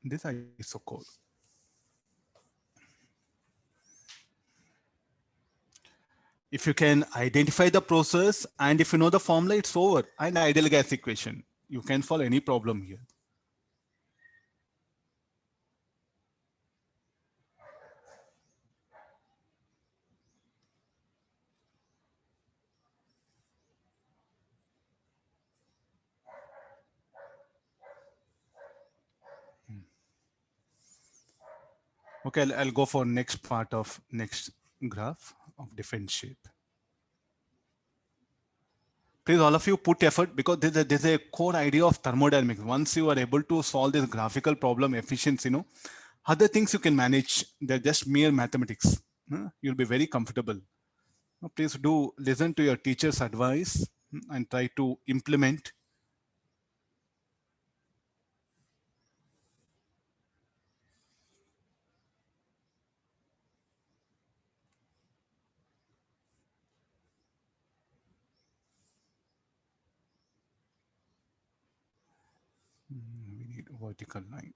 This isochor. If you can identify the process and if you know the formula, it's over. And ideal gas equation. You can solve any problem here. Okay, I'll go for next part of next graph of different shape. Please, all of you put effort because there's a core idea of thermodynamics. Once you are able to solve this graphical problem efficiency, you know, other things you can manage. They're just mere mathematics. You'll be very comfortable. Please do listen to your teacher's advice and try to implement. We need a vertical line.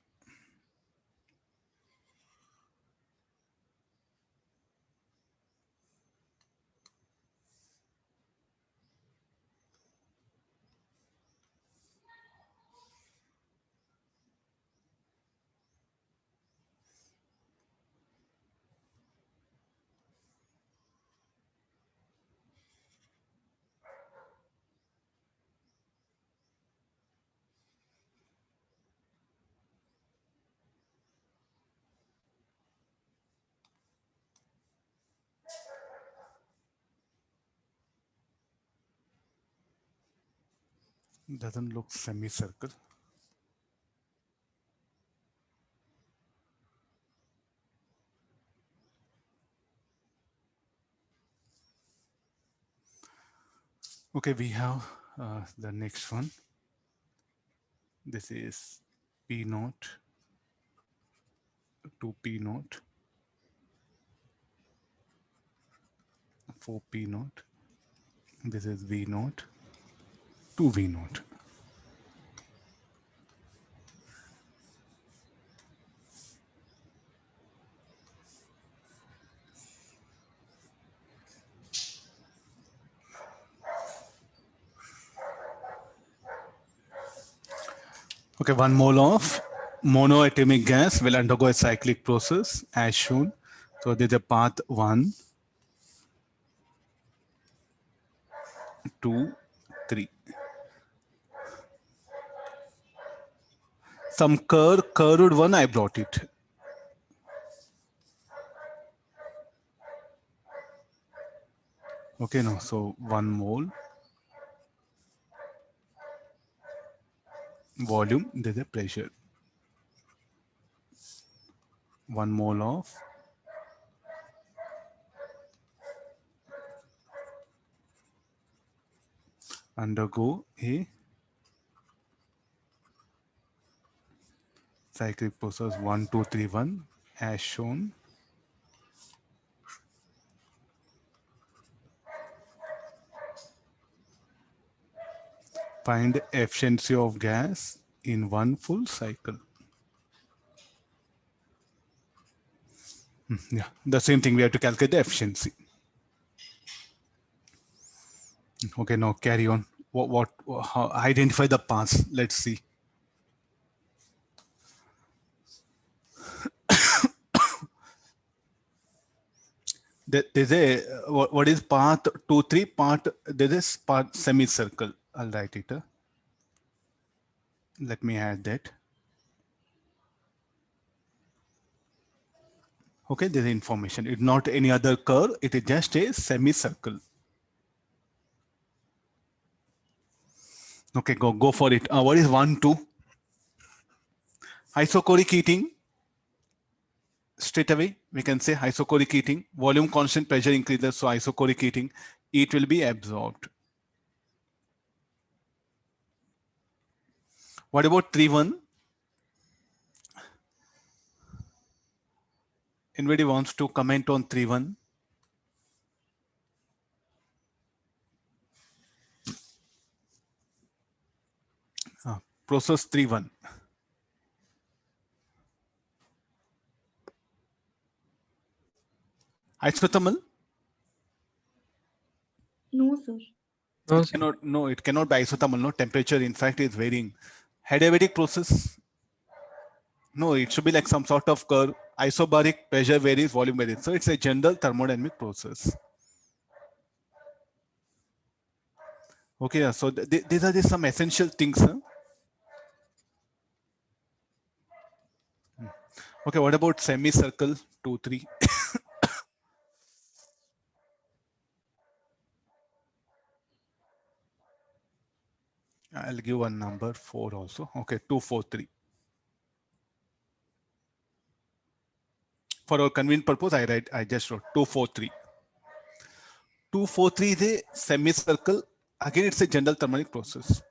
Doesn't look semicircle. Okay, we have the next one. This is P naught to P naught, 4 P naught. This is V naught to V naught. Okay, 1 mole of monoatomic gas will undergo a cyclic process as shown. So there's a path 1, 2, 3. Some curved one, I brought it. Okay, no, so 1 mole volume, there's a pressure. 1 mole of undergo a cyclic process 1, 2, 3, 1 as shown. Find efficiency of gas in one full cycle. Yeah, the same thing, we have to calculate the efficiency. Okay, now carry on. How, identify the paths. Let's see. There's a, what is path 2, 3? Part, there is path semicircle. I'll write it. Let me add that. Okay, there's information. It's not any other curve. It is just a semicircle. Okay, go for it. What is 1, 2? Isochoric heating. Straight away, we can say isochoric heating. Volume constant, pressure increases, so isochoric heating. It will be absorbed. What about 3, 1? Anybody wants to comment on 3, 1? Process 3, 1. Isothermal? No, sir. No, It sir. cannot, it cannot be isothermal. No, temperature, in fact, is varying. Adiabatic process? No, it should be like some sort of curve. Isobaric, pressure varies, volume varies. So it's a general thermodynamic process. Okay, so these are just some essential things. Huh? Okay, what about semicircle 2, 3? I'll give one number 4 also. Okay, 2, 4, 3. For our convenient purpose, I just wrote 2, 4, 3. 2, 4, 3 is a semicircle. Again, it's a general thermodynamic process.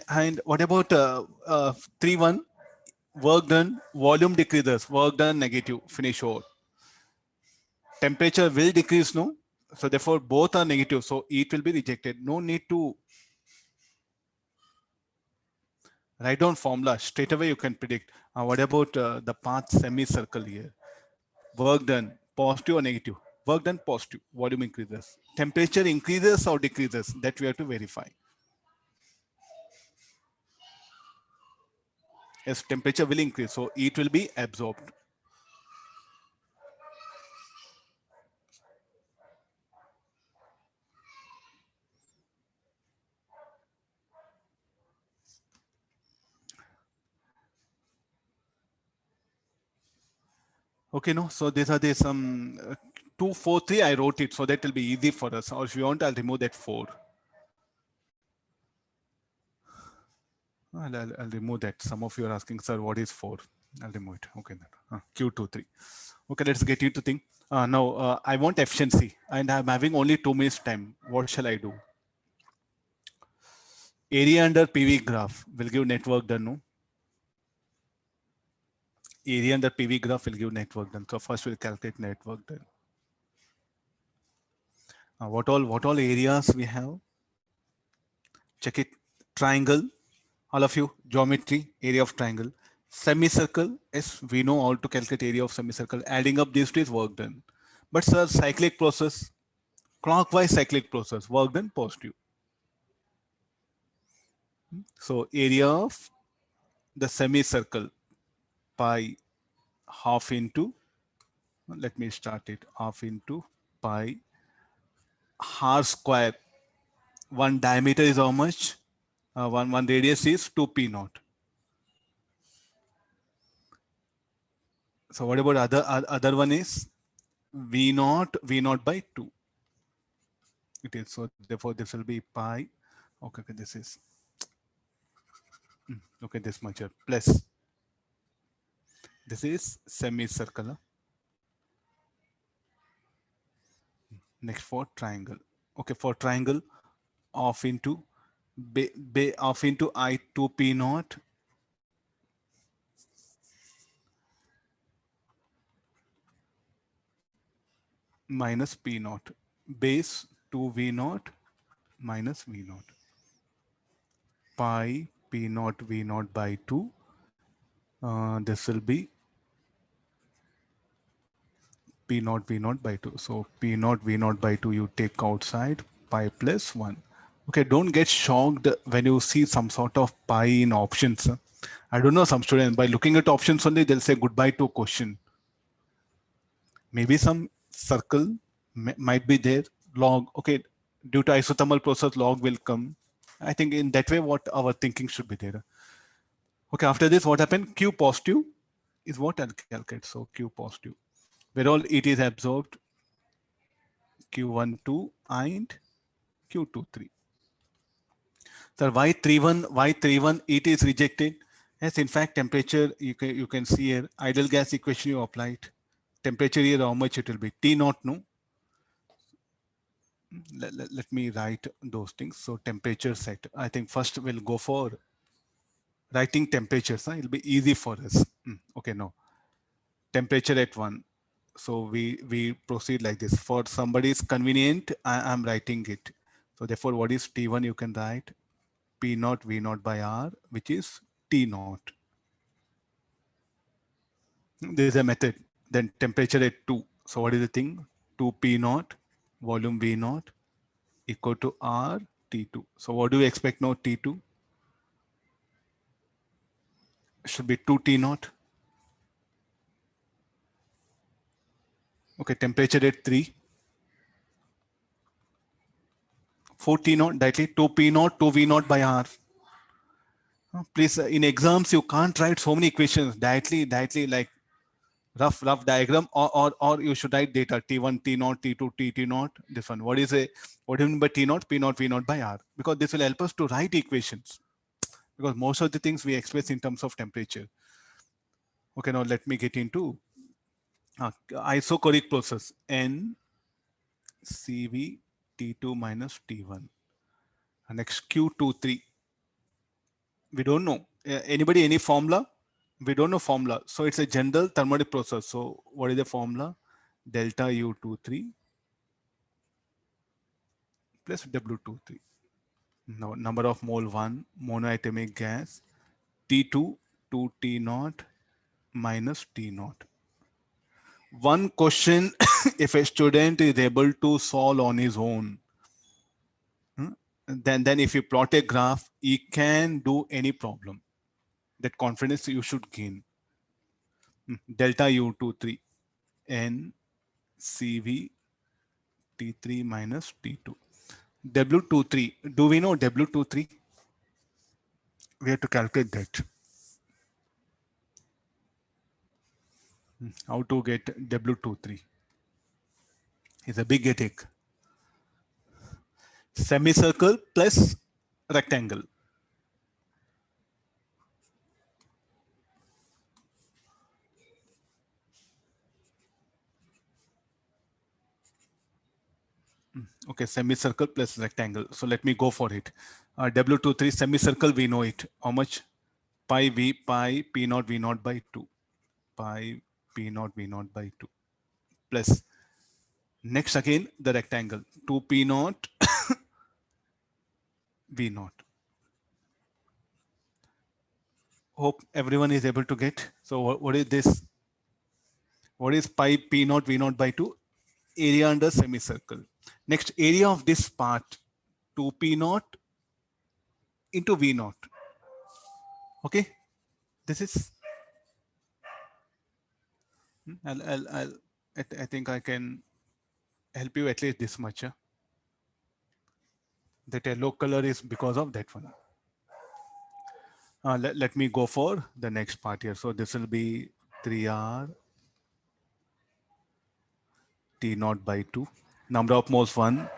And what about 3, 1? Work done, volume decreases, work done negative, finish over. Temperature will decrease, no? So therefore, both are negative. So it will be rejected. No need to write down formula. Straight away, you can predict. What about the path semicircle here? Work done, positive or negative? Work done, positive, volume increases. Temperature increases or decreases? That we have to verify. Yes, temperature will increase, so it will be absorbed. Okay, no, so these are the some 2, 4, 3. I wrote it so that will be easy for us. Or if you want, I'll remove that 4. I'll remove that. Some of you are asking, sir, what is 4? I'll remove it. Okay, Q2, 3. Okay, let's get into thing. Now, I want efficiency and I'm having only 2 minutes time. What shall I do? Area under PV graph will give network done, no? Area under PV graph will give network done. So first we'll calculate network done. What all areas we have? Check it. Triangle. All of you, geometry, area of triangle. Semicircle, yes, we know how to calculate area of semicircle. Adding up these two is work done. But sir, cyclic process, clockwise cyclic process, work done, positive. So area of the semicircle, pi half into, let me start it, half into pi r square. One diameter is how much? One radius is 2p naught. So what about other one is v naught by 2. It is, so therefore this will be pi. Okay, this is okay, this much here, plus this is semicircle. Next for triangle. Okay, for triangle, off into off into I2p naught minus p naught, base 2v naught minus v naught, pi p naught v naught by 2. This will be p naught v naught by 2. So p naught v naught by 2 you take outside, pi plus 1. Okay, don't get shocked when you see some sort of pi in options. I don't know, some students by looking at options only they'll say goodbye to question. Maybe some circle might be there, log. Okay, due to isothermal process log will come. I think in that way what our thinking should be there. Okay, after this what happened? Q positive is what I'll calculate. So Q positive, where all it is absorbed, Q12 and Q23. So Y31 it is rejected. Yes, in fact temperature you can see here, ideal gas equation you applied. Temperature here how much it will be? T naught, no? Let me write those things. So temperature set. I think first we'll go for writing temperatures. It'll be easy for us. Okay, no. Temperature at 1. So we proceed like this. For somebody is convenient, I am writing it. So therefore, what is T1? You can write P naught V naught by R, which is T naught. There is a method. Then temperature at 2. So what is the thing? 2 P naught, volume V naught equal to R T2. So what do you expect now? T2 should be 2 T naught. Okay, temperature at 3. 4 T naught, directly 2 P naught, 2 V naught by R. Please, in exams, you can't write so many equations directly like rough diagram, or you should write data T1, T naught, T2, T naught, this one. What do you mean by T naught, P naught, V naught by R? Because this will help us to write equations. Because most of the things we express in terms of temperature. Okay, now let me get into isochoric process. N CV T2 minus T1. And next Q23. We don't know. Anybody, any formula? We don't know formula. So it's a general thermodynamic process. So what is the formula? Delta U23 plus W23. Now number of mole 1, monoatomic gas, T2 to T naught minus T naught. One question, if a student is able to solve on his own, then if you plot a graph, he can do any problem. That confidence you should gain. Delta U23 N CV T3 minus T2. W23, do we know W23? We have to calculate that. How to get W23? It's a big headache. Semicircle plus rectangle. Okay, semicircle plus rectangle. So let me go for it. W23 semicircle, we know it. How much? Pi V pi P naught V naught by 2. Pi P naught V naught by 2. Plus, next again, the rectangle. 2 P naught V naught. Hope everyone is able to get. So what is this? What is pi P naught V naught by 2? Area under semicircle. Next, area of this part, 2 P naught into V naught. Okay, this is, I think I can help you at least this much. That yellow color is because of that one. Let me go for the next part here. So this will be 3R T naught by 2. Number of moles 1.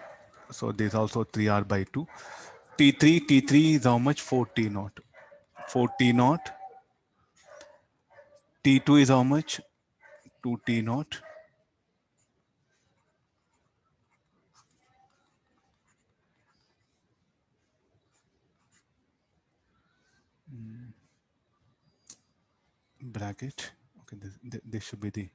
So this also 3R by 2. T3 is how much? 4 T naught. 4 T naught. T2 is how much? 2 T naught. Bracket. Okay, this should be the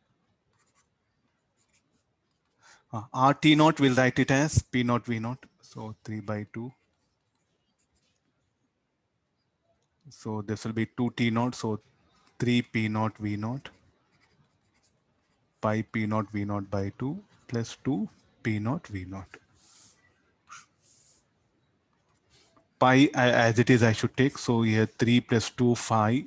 R T naught. We'll write it as P naught V naught. So 3 by 2. So this will be 2 T naught. So 3 P naught V naught. Pi P naught V naught by 2 plus 2 P naught V naught. Pi as it is, I should take. So here 3 plus 2, 5.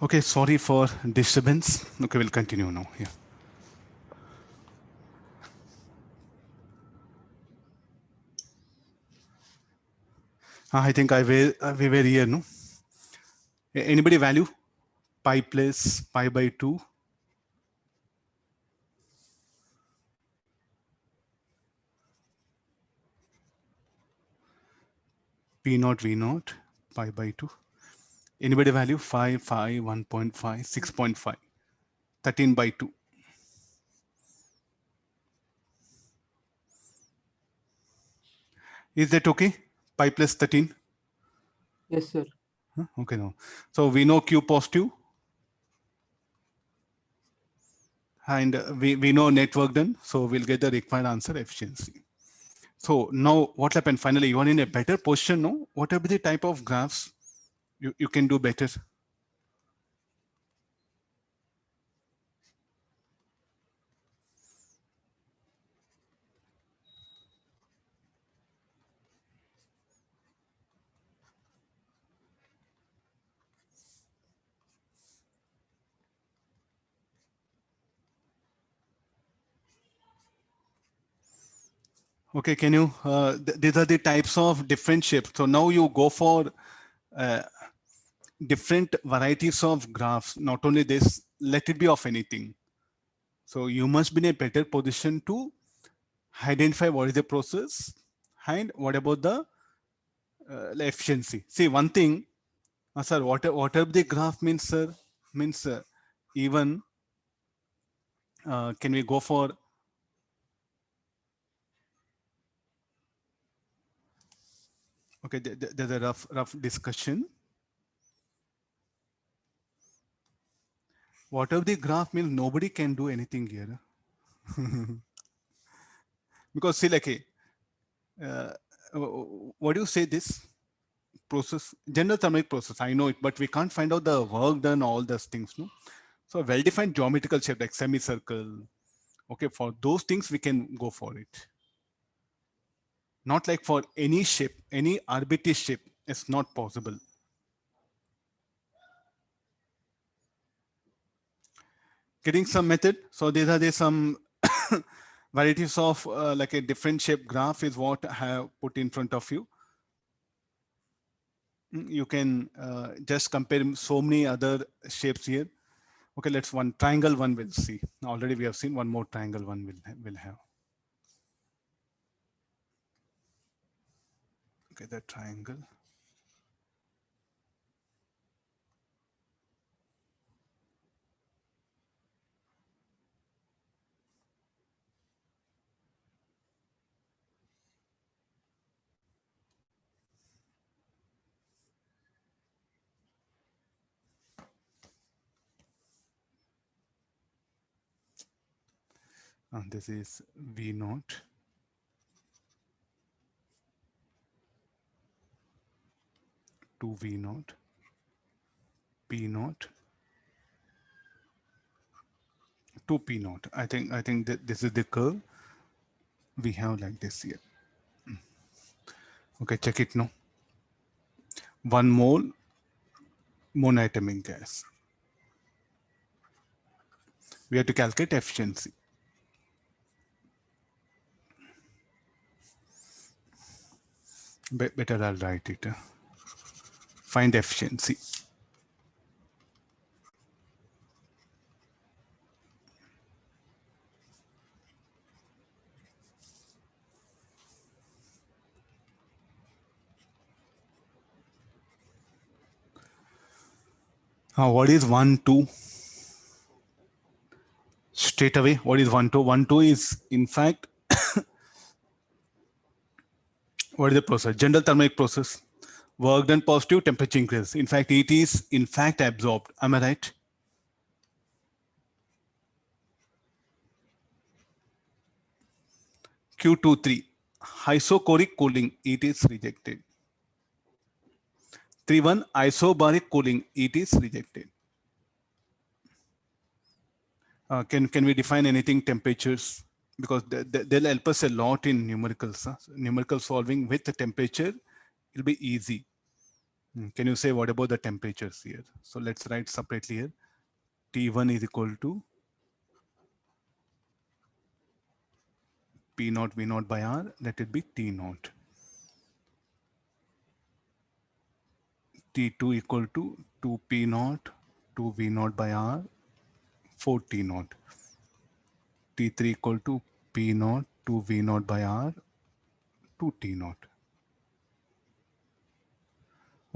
Okay, sorry for disturbance. Okay, we'll continue now. Yeah. I think we were here, no? Anybody value? Pi plus pi by 2. P naught V naught, pi by 2. Anybody value? 5, 5, 1.5, 6.5, 13 by 2. Is that okay? Pi plus 13? Yes, sir. Huh? Okay, no. So we know Q positive. And we know network done. So we'll get the required answer efficiency. So now what happened finally? You are in a better position, no? What are the type of graphs you can do better? Okay, can you, these are the types of different shapes. So now you go for different varieties of graphs. Not only this, let it be of anything. So you must be in a better position to identify what is the process and what about the efficiency. See, one thing, sir, whatever the graph means, sir, means even, can we go for, okay, there's a rough discussion. Whatever the graph means, nobody can do anything here. Because see, like, what do you say this process, general thermic process, I know it, but we can't find out the work done, all those things, no? So well-defined geometrical shape like semicircle, okay, for those things we can go for it. Not like for any shape, any arbitrary shape, it's not possible. Getting some method. So these are some varieties of like a different shape graph is what I have put in front of you. You can just compare so many other shapes here. Okay, let's one triangle one we'll see. Already we have seen one more triangle one will have. Okay, the triangle. And this is V naught. To V naught, P naught, to P naught. I think that this is the curve we have like this here. Okay, check it now. 1 mole monoatomic gas. We have to calculate efficiency. Better I'll write it. Find efficiency. What is 1, 2? Straight away, what is 1, 2? 1, 2 is in fact, what is the process? General thermic process. Work done positive, temperature increase. In fact, it is in fact absorbed. Am I right? Q23, isochoric cooling, it is rejected. 3.1, isobaric cooling, it is rejected. Can we define anything temperatures? Because they'll help us a lot in numericals. Numerical solving with the temperature, it'll be easy. Can you say what about the temperatures here? So let's write separately here. T1 is equal to P naught V naught by R. Let it be T naught. T2 equal to 2 P naught 2 V naught by R 4 T naught. T3 equal to P naught 2 V naught by R 2 T naught.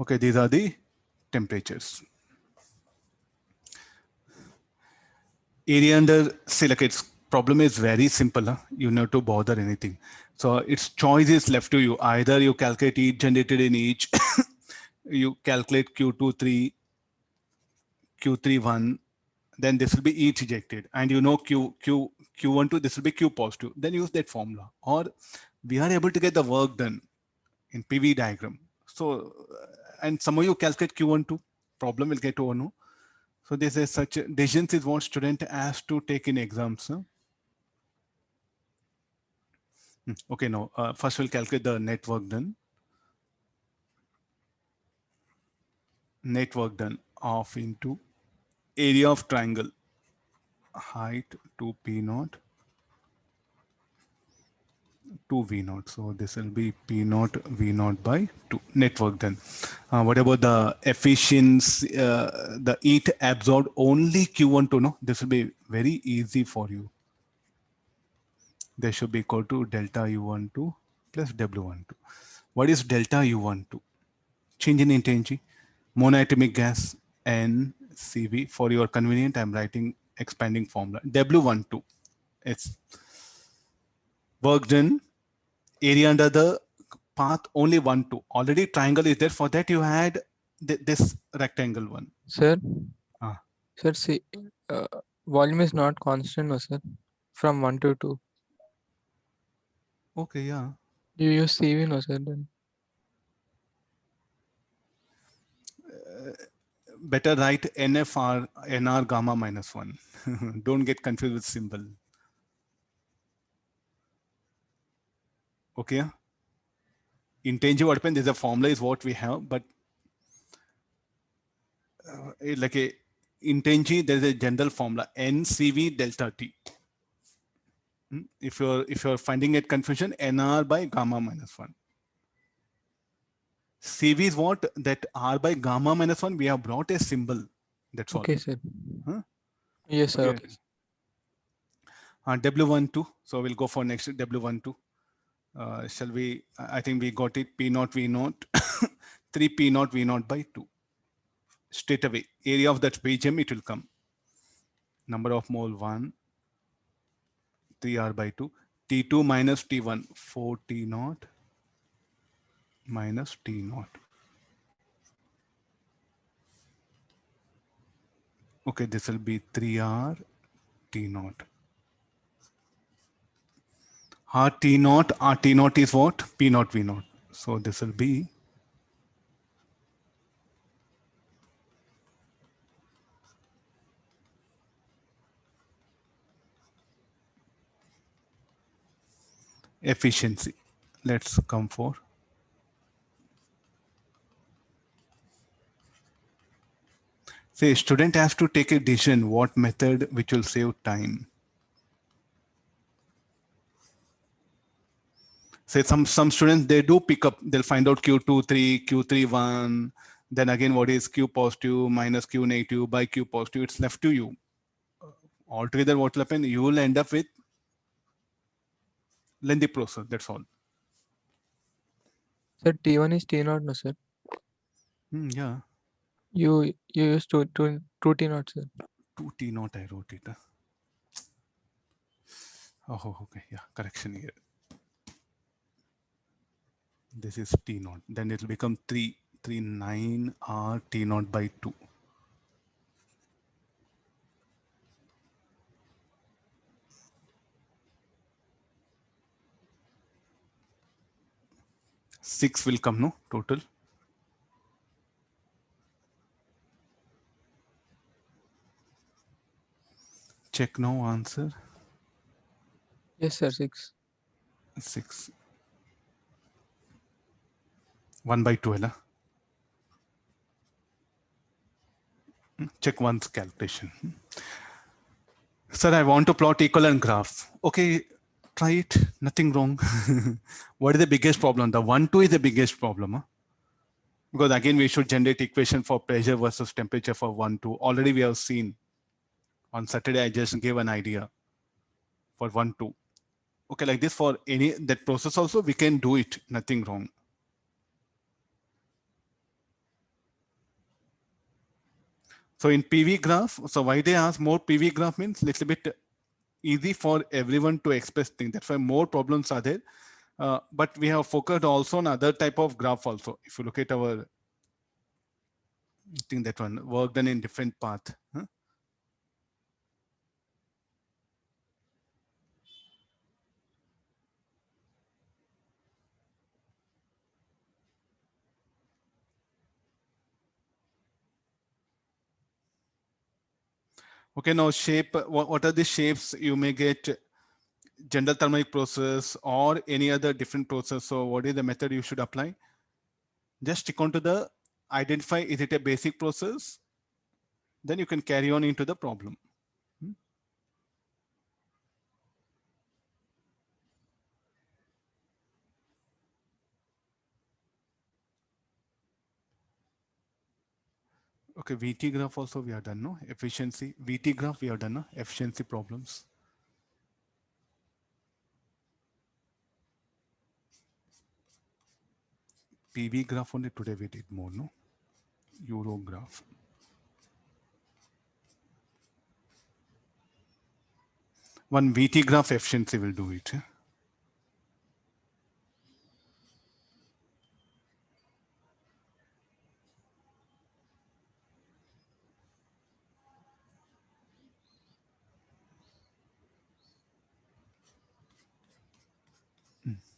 Okay, these are the temperatures. Area under silicates problem is very simple. You don't have to bother anything. So its choice is left to you. Either you calculate heat generated in each you calculate Q23, Q31, then this will be E rejected, and you know Q12, this will be Q positive. Then use that formula, or we are able to get the work done in PV diagram. So, and some of you calculate Q12, problem will get over, no? So this is such decisions is what student has to take in exams. Huh? Okay, now first we'll calculate the net work done. Net work done of into area of triangle, height 2P0 to V0. So this will be P0 V0 by 2 network done. What about the efficiency, the heat absorbed only Q12, no? This will be very easy for you. They should be equal to delta U12 plus W12. What is delta U12? Change in intensity, monoatomic gas, NCV. For your convenience, I'm writing expanding formula. W12, it's work done, area under the path only 1, 2. Already triangle is there. For that, you had this rectangle one. Sir, Ah. sir, see, volume is not constant, no, sir. From 1 to 2. Okay, yeah. You use CV, no, sir, then. Better write NFR, NR gamma minus 1. Don't get confused with symbol. Okay. Intensity what happens, there's a formula is what we have, but like a intensity, there's a general formula NCV delta T. If you're finding it confusion, NR by gamma minus 1. CV is what? That R by gamma minus 1, we have brought a symbol. That's all. Okay, sir. Huh? Yes, sir. Okay. W12. So we'll go for next W12. Shall we? I think we got it. P0 V0, 3 P0 V0 by 2. Straight away, area of that PGM, it will come. Number of mole 1, 3R by 2. T2 minus T1, 4 T0 minus T0. Okay, this will be 3R T0. R T0 is what? P0 V0. So this will be efficiency. Let's come for say student has to take a decision what method which will save time. Say some students, they do pick up, they'll find out Q23, Q31, then again what is Q positive minus Q negative by Q positive, it's left to you. Altogether what will happen, you will end up with lengthy process, that's all. Sir, T1 is T0, no, sir. Yeah. You use 2 T0, sir. 2 T0 I wrote it. Oh, okay, yeah, correction here. This is T0, then it will become 339 R T0 by 2. Six will come, no, total. Check now, answer. Yes, sir, 6. 6. 1 by 12. Huh? Check one's calculation. Sir, I want to plot equivalent graph. Okay, try it. Nothing wrong. What is the biggest problem? The 1, 2 is the biggest problem. Huh? Because again, we should generate equation for pressure versus temperature for 1, 2. Already we have seen. On Saturday, I just gave an idea for 1, 2. Okay, like this for any that process also, we can do it. Nothing wrong. So in PV graph, so why they ask more PV graph means little bit easy for everyone to express things. That's why more problems are there. But we have focused also on other type of graph also. If you look at our I think that one, work done in different path. Huh? Okay, now shape, what are the shapes you may get? General thermodynamic process or any other different process. So what is the method you should apply? Just stick on to the identify, is it a basic process? Then you can carry on into the problem. Okay, VT graph also we have done, no? Efficiency, VT graph we have done, no? Efficiency problems. PV graph only today we did more, no? Euro graph. One VT graph efficiency will do it.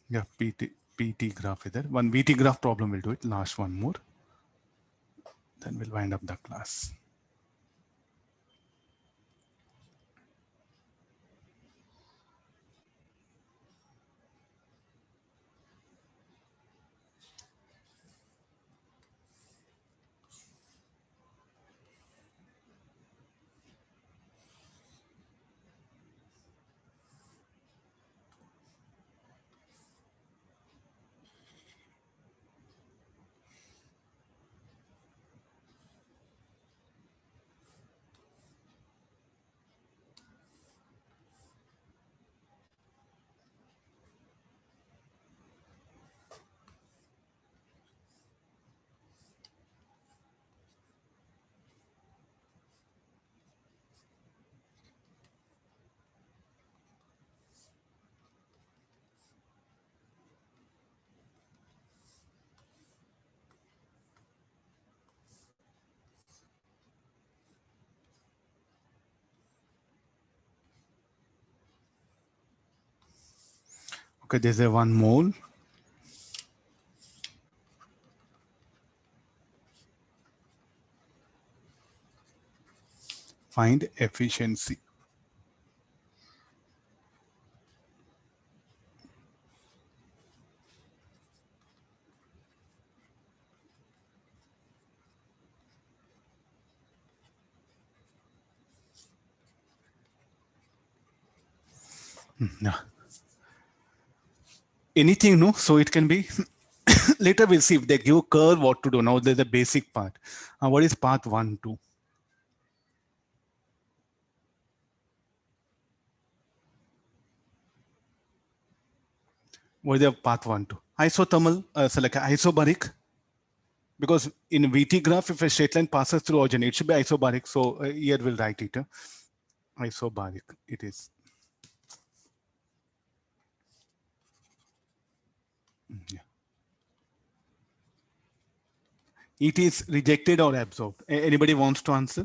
Yeah, PT graph is there. One VT graph problem will do it. Last one more. Then we'll wind up the class. Okay, there's a one more. Find efficiency. Yeah. Anything, no? So it can be, later we'll see if they give a curve what to do. Now there's a basic part. What is path 1, 2? What is the path 1, 2? Isothermal, so like isobaric. Because in VT graph, if a straight line passes through origin, it should be isobaric. So here we'll write it. Isobaric, it is. Yeah. It is rejected or absorbed. Anybody wants to answer?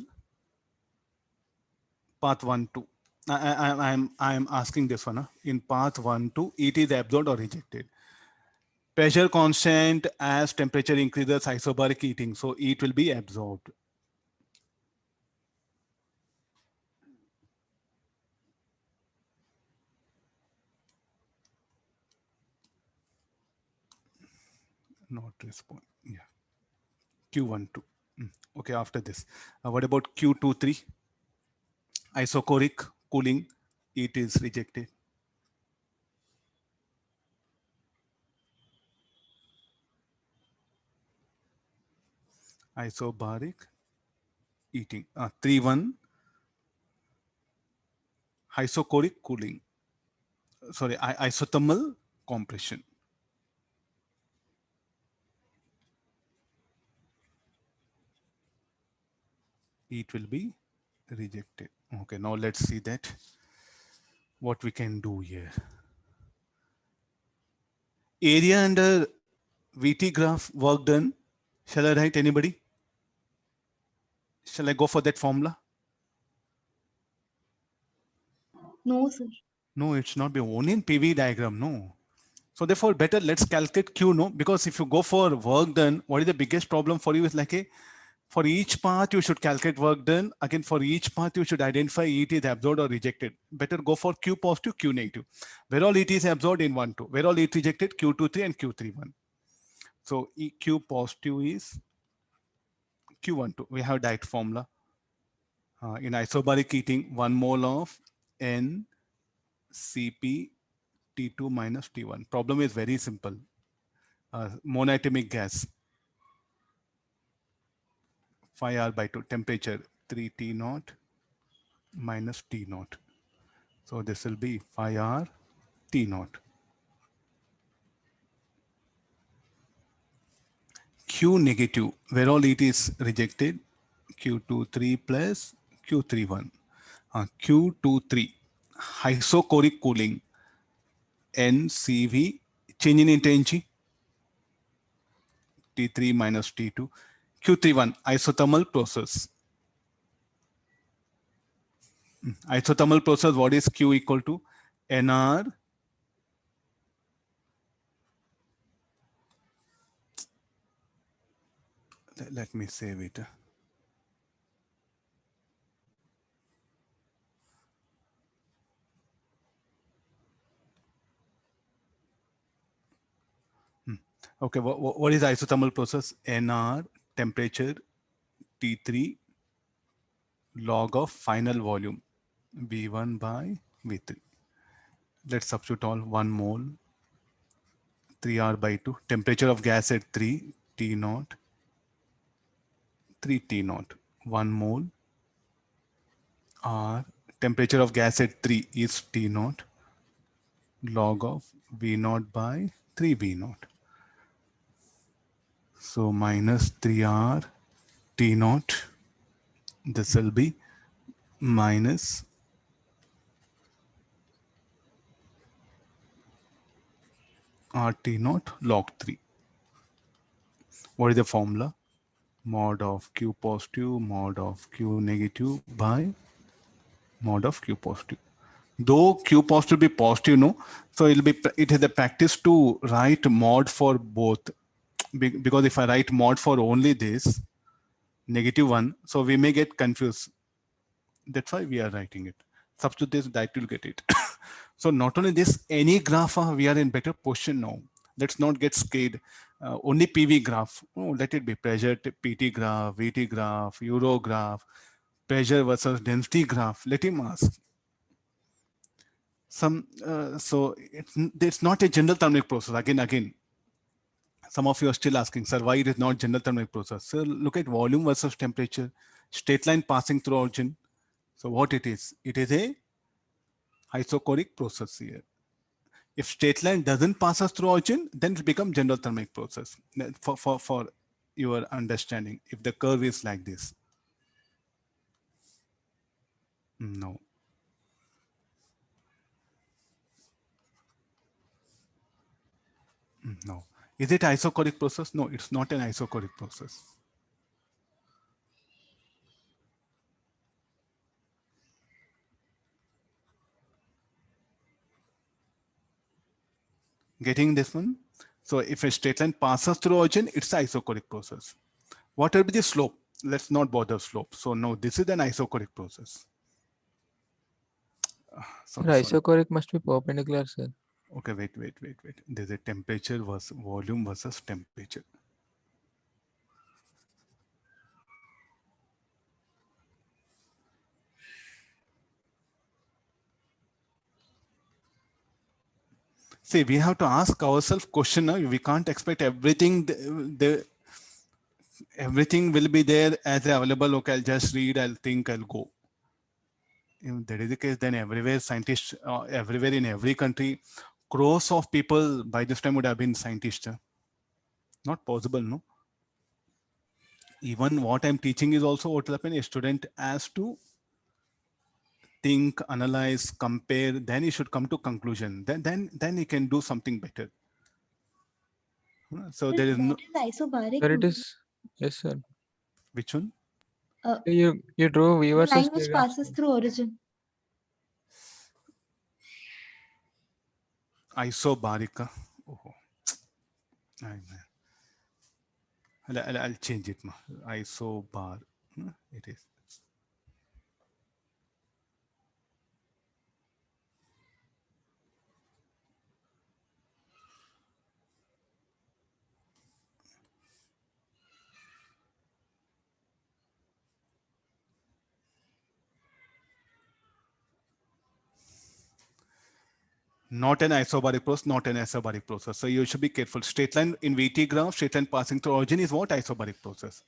Path 1, 2. I'm asking this one. In path 1, 2, it is absorbed or rejected. Pressure constant as temperature increases, isobaric heating. So it will be absorbed. Not respond. Yeah. Q1, 2. Okay, after this. What about Q2, 3? Isochoric cooling, it is rejected. Isobaric heating. 3, 1. Isochoric cooling. Sorry, isothermal compression. It will be rejected. Okay, now let's see that what we can do here. Area under VT graph work done. Shall I write anybody? Shall I go for that formula? No, sir. No, it's not be only in PV diagram, no. So therefore, better let's calculate Q, no, because if you go for work done, what is the biggest problem for you is like for each path you should calculate work done. Again, for each path you should identify ET is absorbed or rejected. Better go for Q positive, Q negative. Where all ET is absorbed in 1, 2. Where all ET rejected, Q2, 3 and Q3, 1. So Q positive is Q1, 2. We have direct formula. In isobaric heating, 1 mole of NCP T2 minus T1. Problem is very simple. Monatomic gas, 5R by 2, temperature 3 T naught minus T naught. So this will be 5R T naught. Q negative, where all it is rejected, Q23 plus Q31. Q23, isocoric cooling, NCV, change in intensity, T3 minus T2. Q31, isothermal process. Isothermal process, what is Q equal to? NR let me save it. Okay, what is isothermal process? NR, temperature, T3, log of final volume, V1 by V3. Let's substitute all 1 mole, 3R by 2, temperature of gas at 3, T naught, 3 T naught, 1 mole, R, temperature of gas at 3 is T naught, log of V naught by 3 V naught. So minus 3R T naught, this will be minus RT naught log 3. What is the formula? Mod of Q positive, mod of Q negative by mod of Q positive. Though Q positive be positive, no, so it is a practice to write mod for both, because if I write mod for only this -1, so we may get confused. That's why we are writing it. Substitute this, that will get it. So not only this, any graph, we are in better position now. Let's not get scared. Only PV graph. Oh, let it be pressure PT graph, VT graph, Euro graph, pressure versus density graph. Let him ask. So it's not a general thermodynamic process. Again, some of you are still asking, sir, why it is not general thermodynamic process? So look at volume versus temperature, straight line passing through origin. So what it is a isocoric process here. If straight line doesn't pass us through origin, then it becomes general thermic process. For your understanding, if the curve is like this. No. No. Is it isocoric process? No, it's not an isocoric process. Getting this one? So if a straight line passes through origin, it's an isocoric process. What will be the slope? Let's not bother slope. So no, this is an isocoric process. Sorry. Isocoric must be perpendicular, sir. Okay, wait. There's a temperature versus volume versus temperature. See, we have to ask ourselves question. We can't expect everything. Everything will be there as available. Okay, I'll just read. I'll think. I'll go. If that is the case, then everywhere scientists, everywhere in every country, crores of people by this time would have been scientists. Not possible, no. Even what I'm teaching is also what will happen. A student has to think, analyze, compare, then he should come to conclusion. Then he can do something better. So there is no. That is isobaric. Where it is, yes, sir. Which one? You drew V The versus line T which graph. passes through origin. Isobaric. Oh, I'll change it. Isobar. It is. Not an isobaric process, not an isobaric process. So you should be careful. Straight line in VT graph, straight line passing through origin is what? Isobaric process.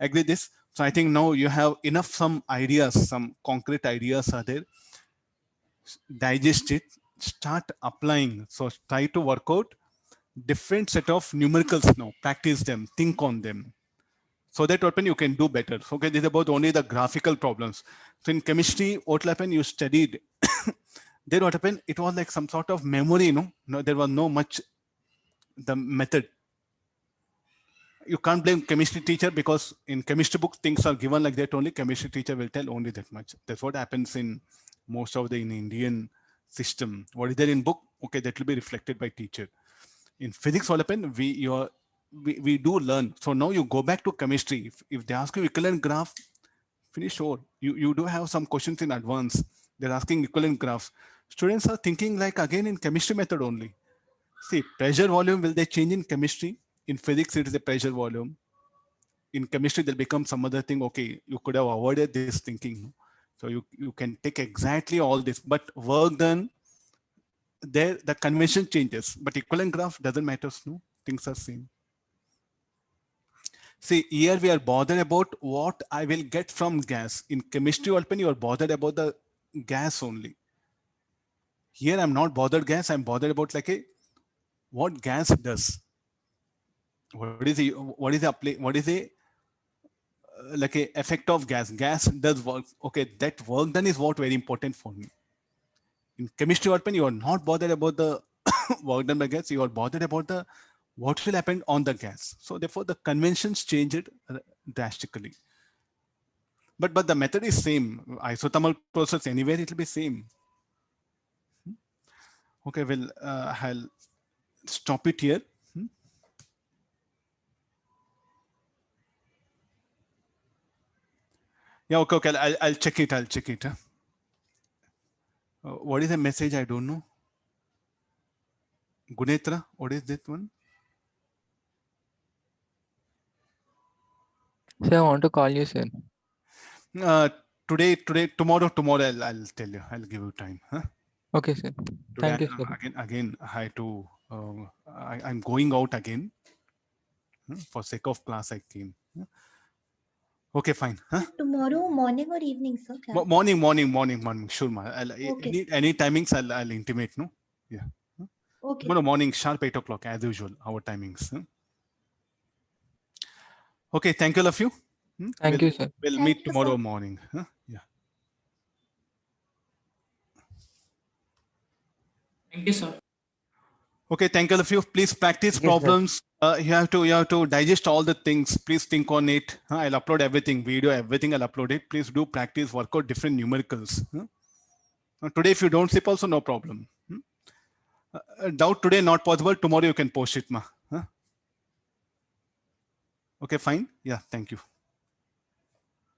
Agree this? So I think now you have enough some ideas, some concrete ideas are there. Digest it, start applying. So try to work out different set of numericals now, practice them, think on them. So that what you can do better. Okay, this is about only the graphical problems. So in chemistry, what happened? You studied. Then what happened? It was like some sort of memory, no, there was no much the method. You can't blame chemistry teacher because in chemistry book things are given like that only. Chemistry teacher will tell only that much. That's what happens in most of the in Indian system. What is there in book? Okay, that will be reflected by teacher. In physics, what happened? We do learn. So now you go back to chemistry. If they ask you equivalent graph, finish sure. You do have some questions in advance. They're asking equivalent graphs. Students are thinking like again in chemistry method only. See, pressure volume, will they change in chemistry? In physics, it is a pressure volume. In chemistry, they'll become some other thing. Okay, you could have avoided this thinking. So you can take exactly all this, but work done, there the convention changes, but equivalent graph doesn't matter. No, things are same. See, here we are bothered about what I will get from gas. In chemistry, open, you are bothered about the gas only. Here, I'm not bothered gas. I'm bothered about like what gas does. What is the like a effect of gas? Gas does work. Okay, that work done is what very important for me. In chemistry, open, you are not bothered about the work done by gas. You are bothered about the what will happen on the gas. So therefore, the conventions changed drastically. But the method is same. Isothermal process anywhere it will be same. Okay, well, I'll stop it here. Yeah, okay. I'll check it. I'll check it. What is the message? I don't know. Gunetra, what is that one? Sir, I want to call you, sir. Tomorrow, I'll tell you. I'll give you time. Huh? Okay, sir. Today, Thank you, sir. Again, I had to. I'm going out again. For sake of class, I came. Okay, fine. Huh? Tomorrow morning or evening, sir? Class? Morning. Sure, ma. Okay. Any timings, I'll intimate. No. Yeah. Okay. Tomorrow morning, sharp 8 o'clock as usual. Our timings. Huh? Okay. Thank you, all of you. Thank you, sir. We'll Thank meet you, tomorrow sir. morning. Huh? Yeah. Thank you, sir. Okay, thank you all of you. Please practice Thank you, sir. problems. You have to digest all the things. Please think on it. I'll upload everything, video, everything. I'll upload it. Please do practice, work out different numericals. Today, if you don't sleep, also no problem. Doubt today not possible. Tomorrow you can post it, ma. Okay, fine. Yeah, thank you.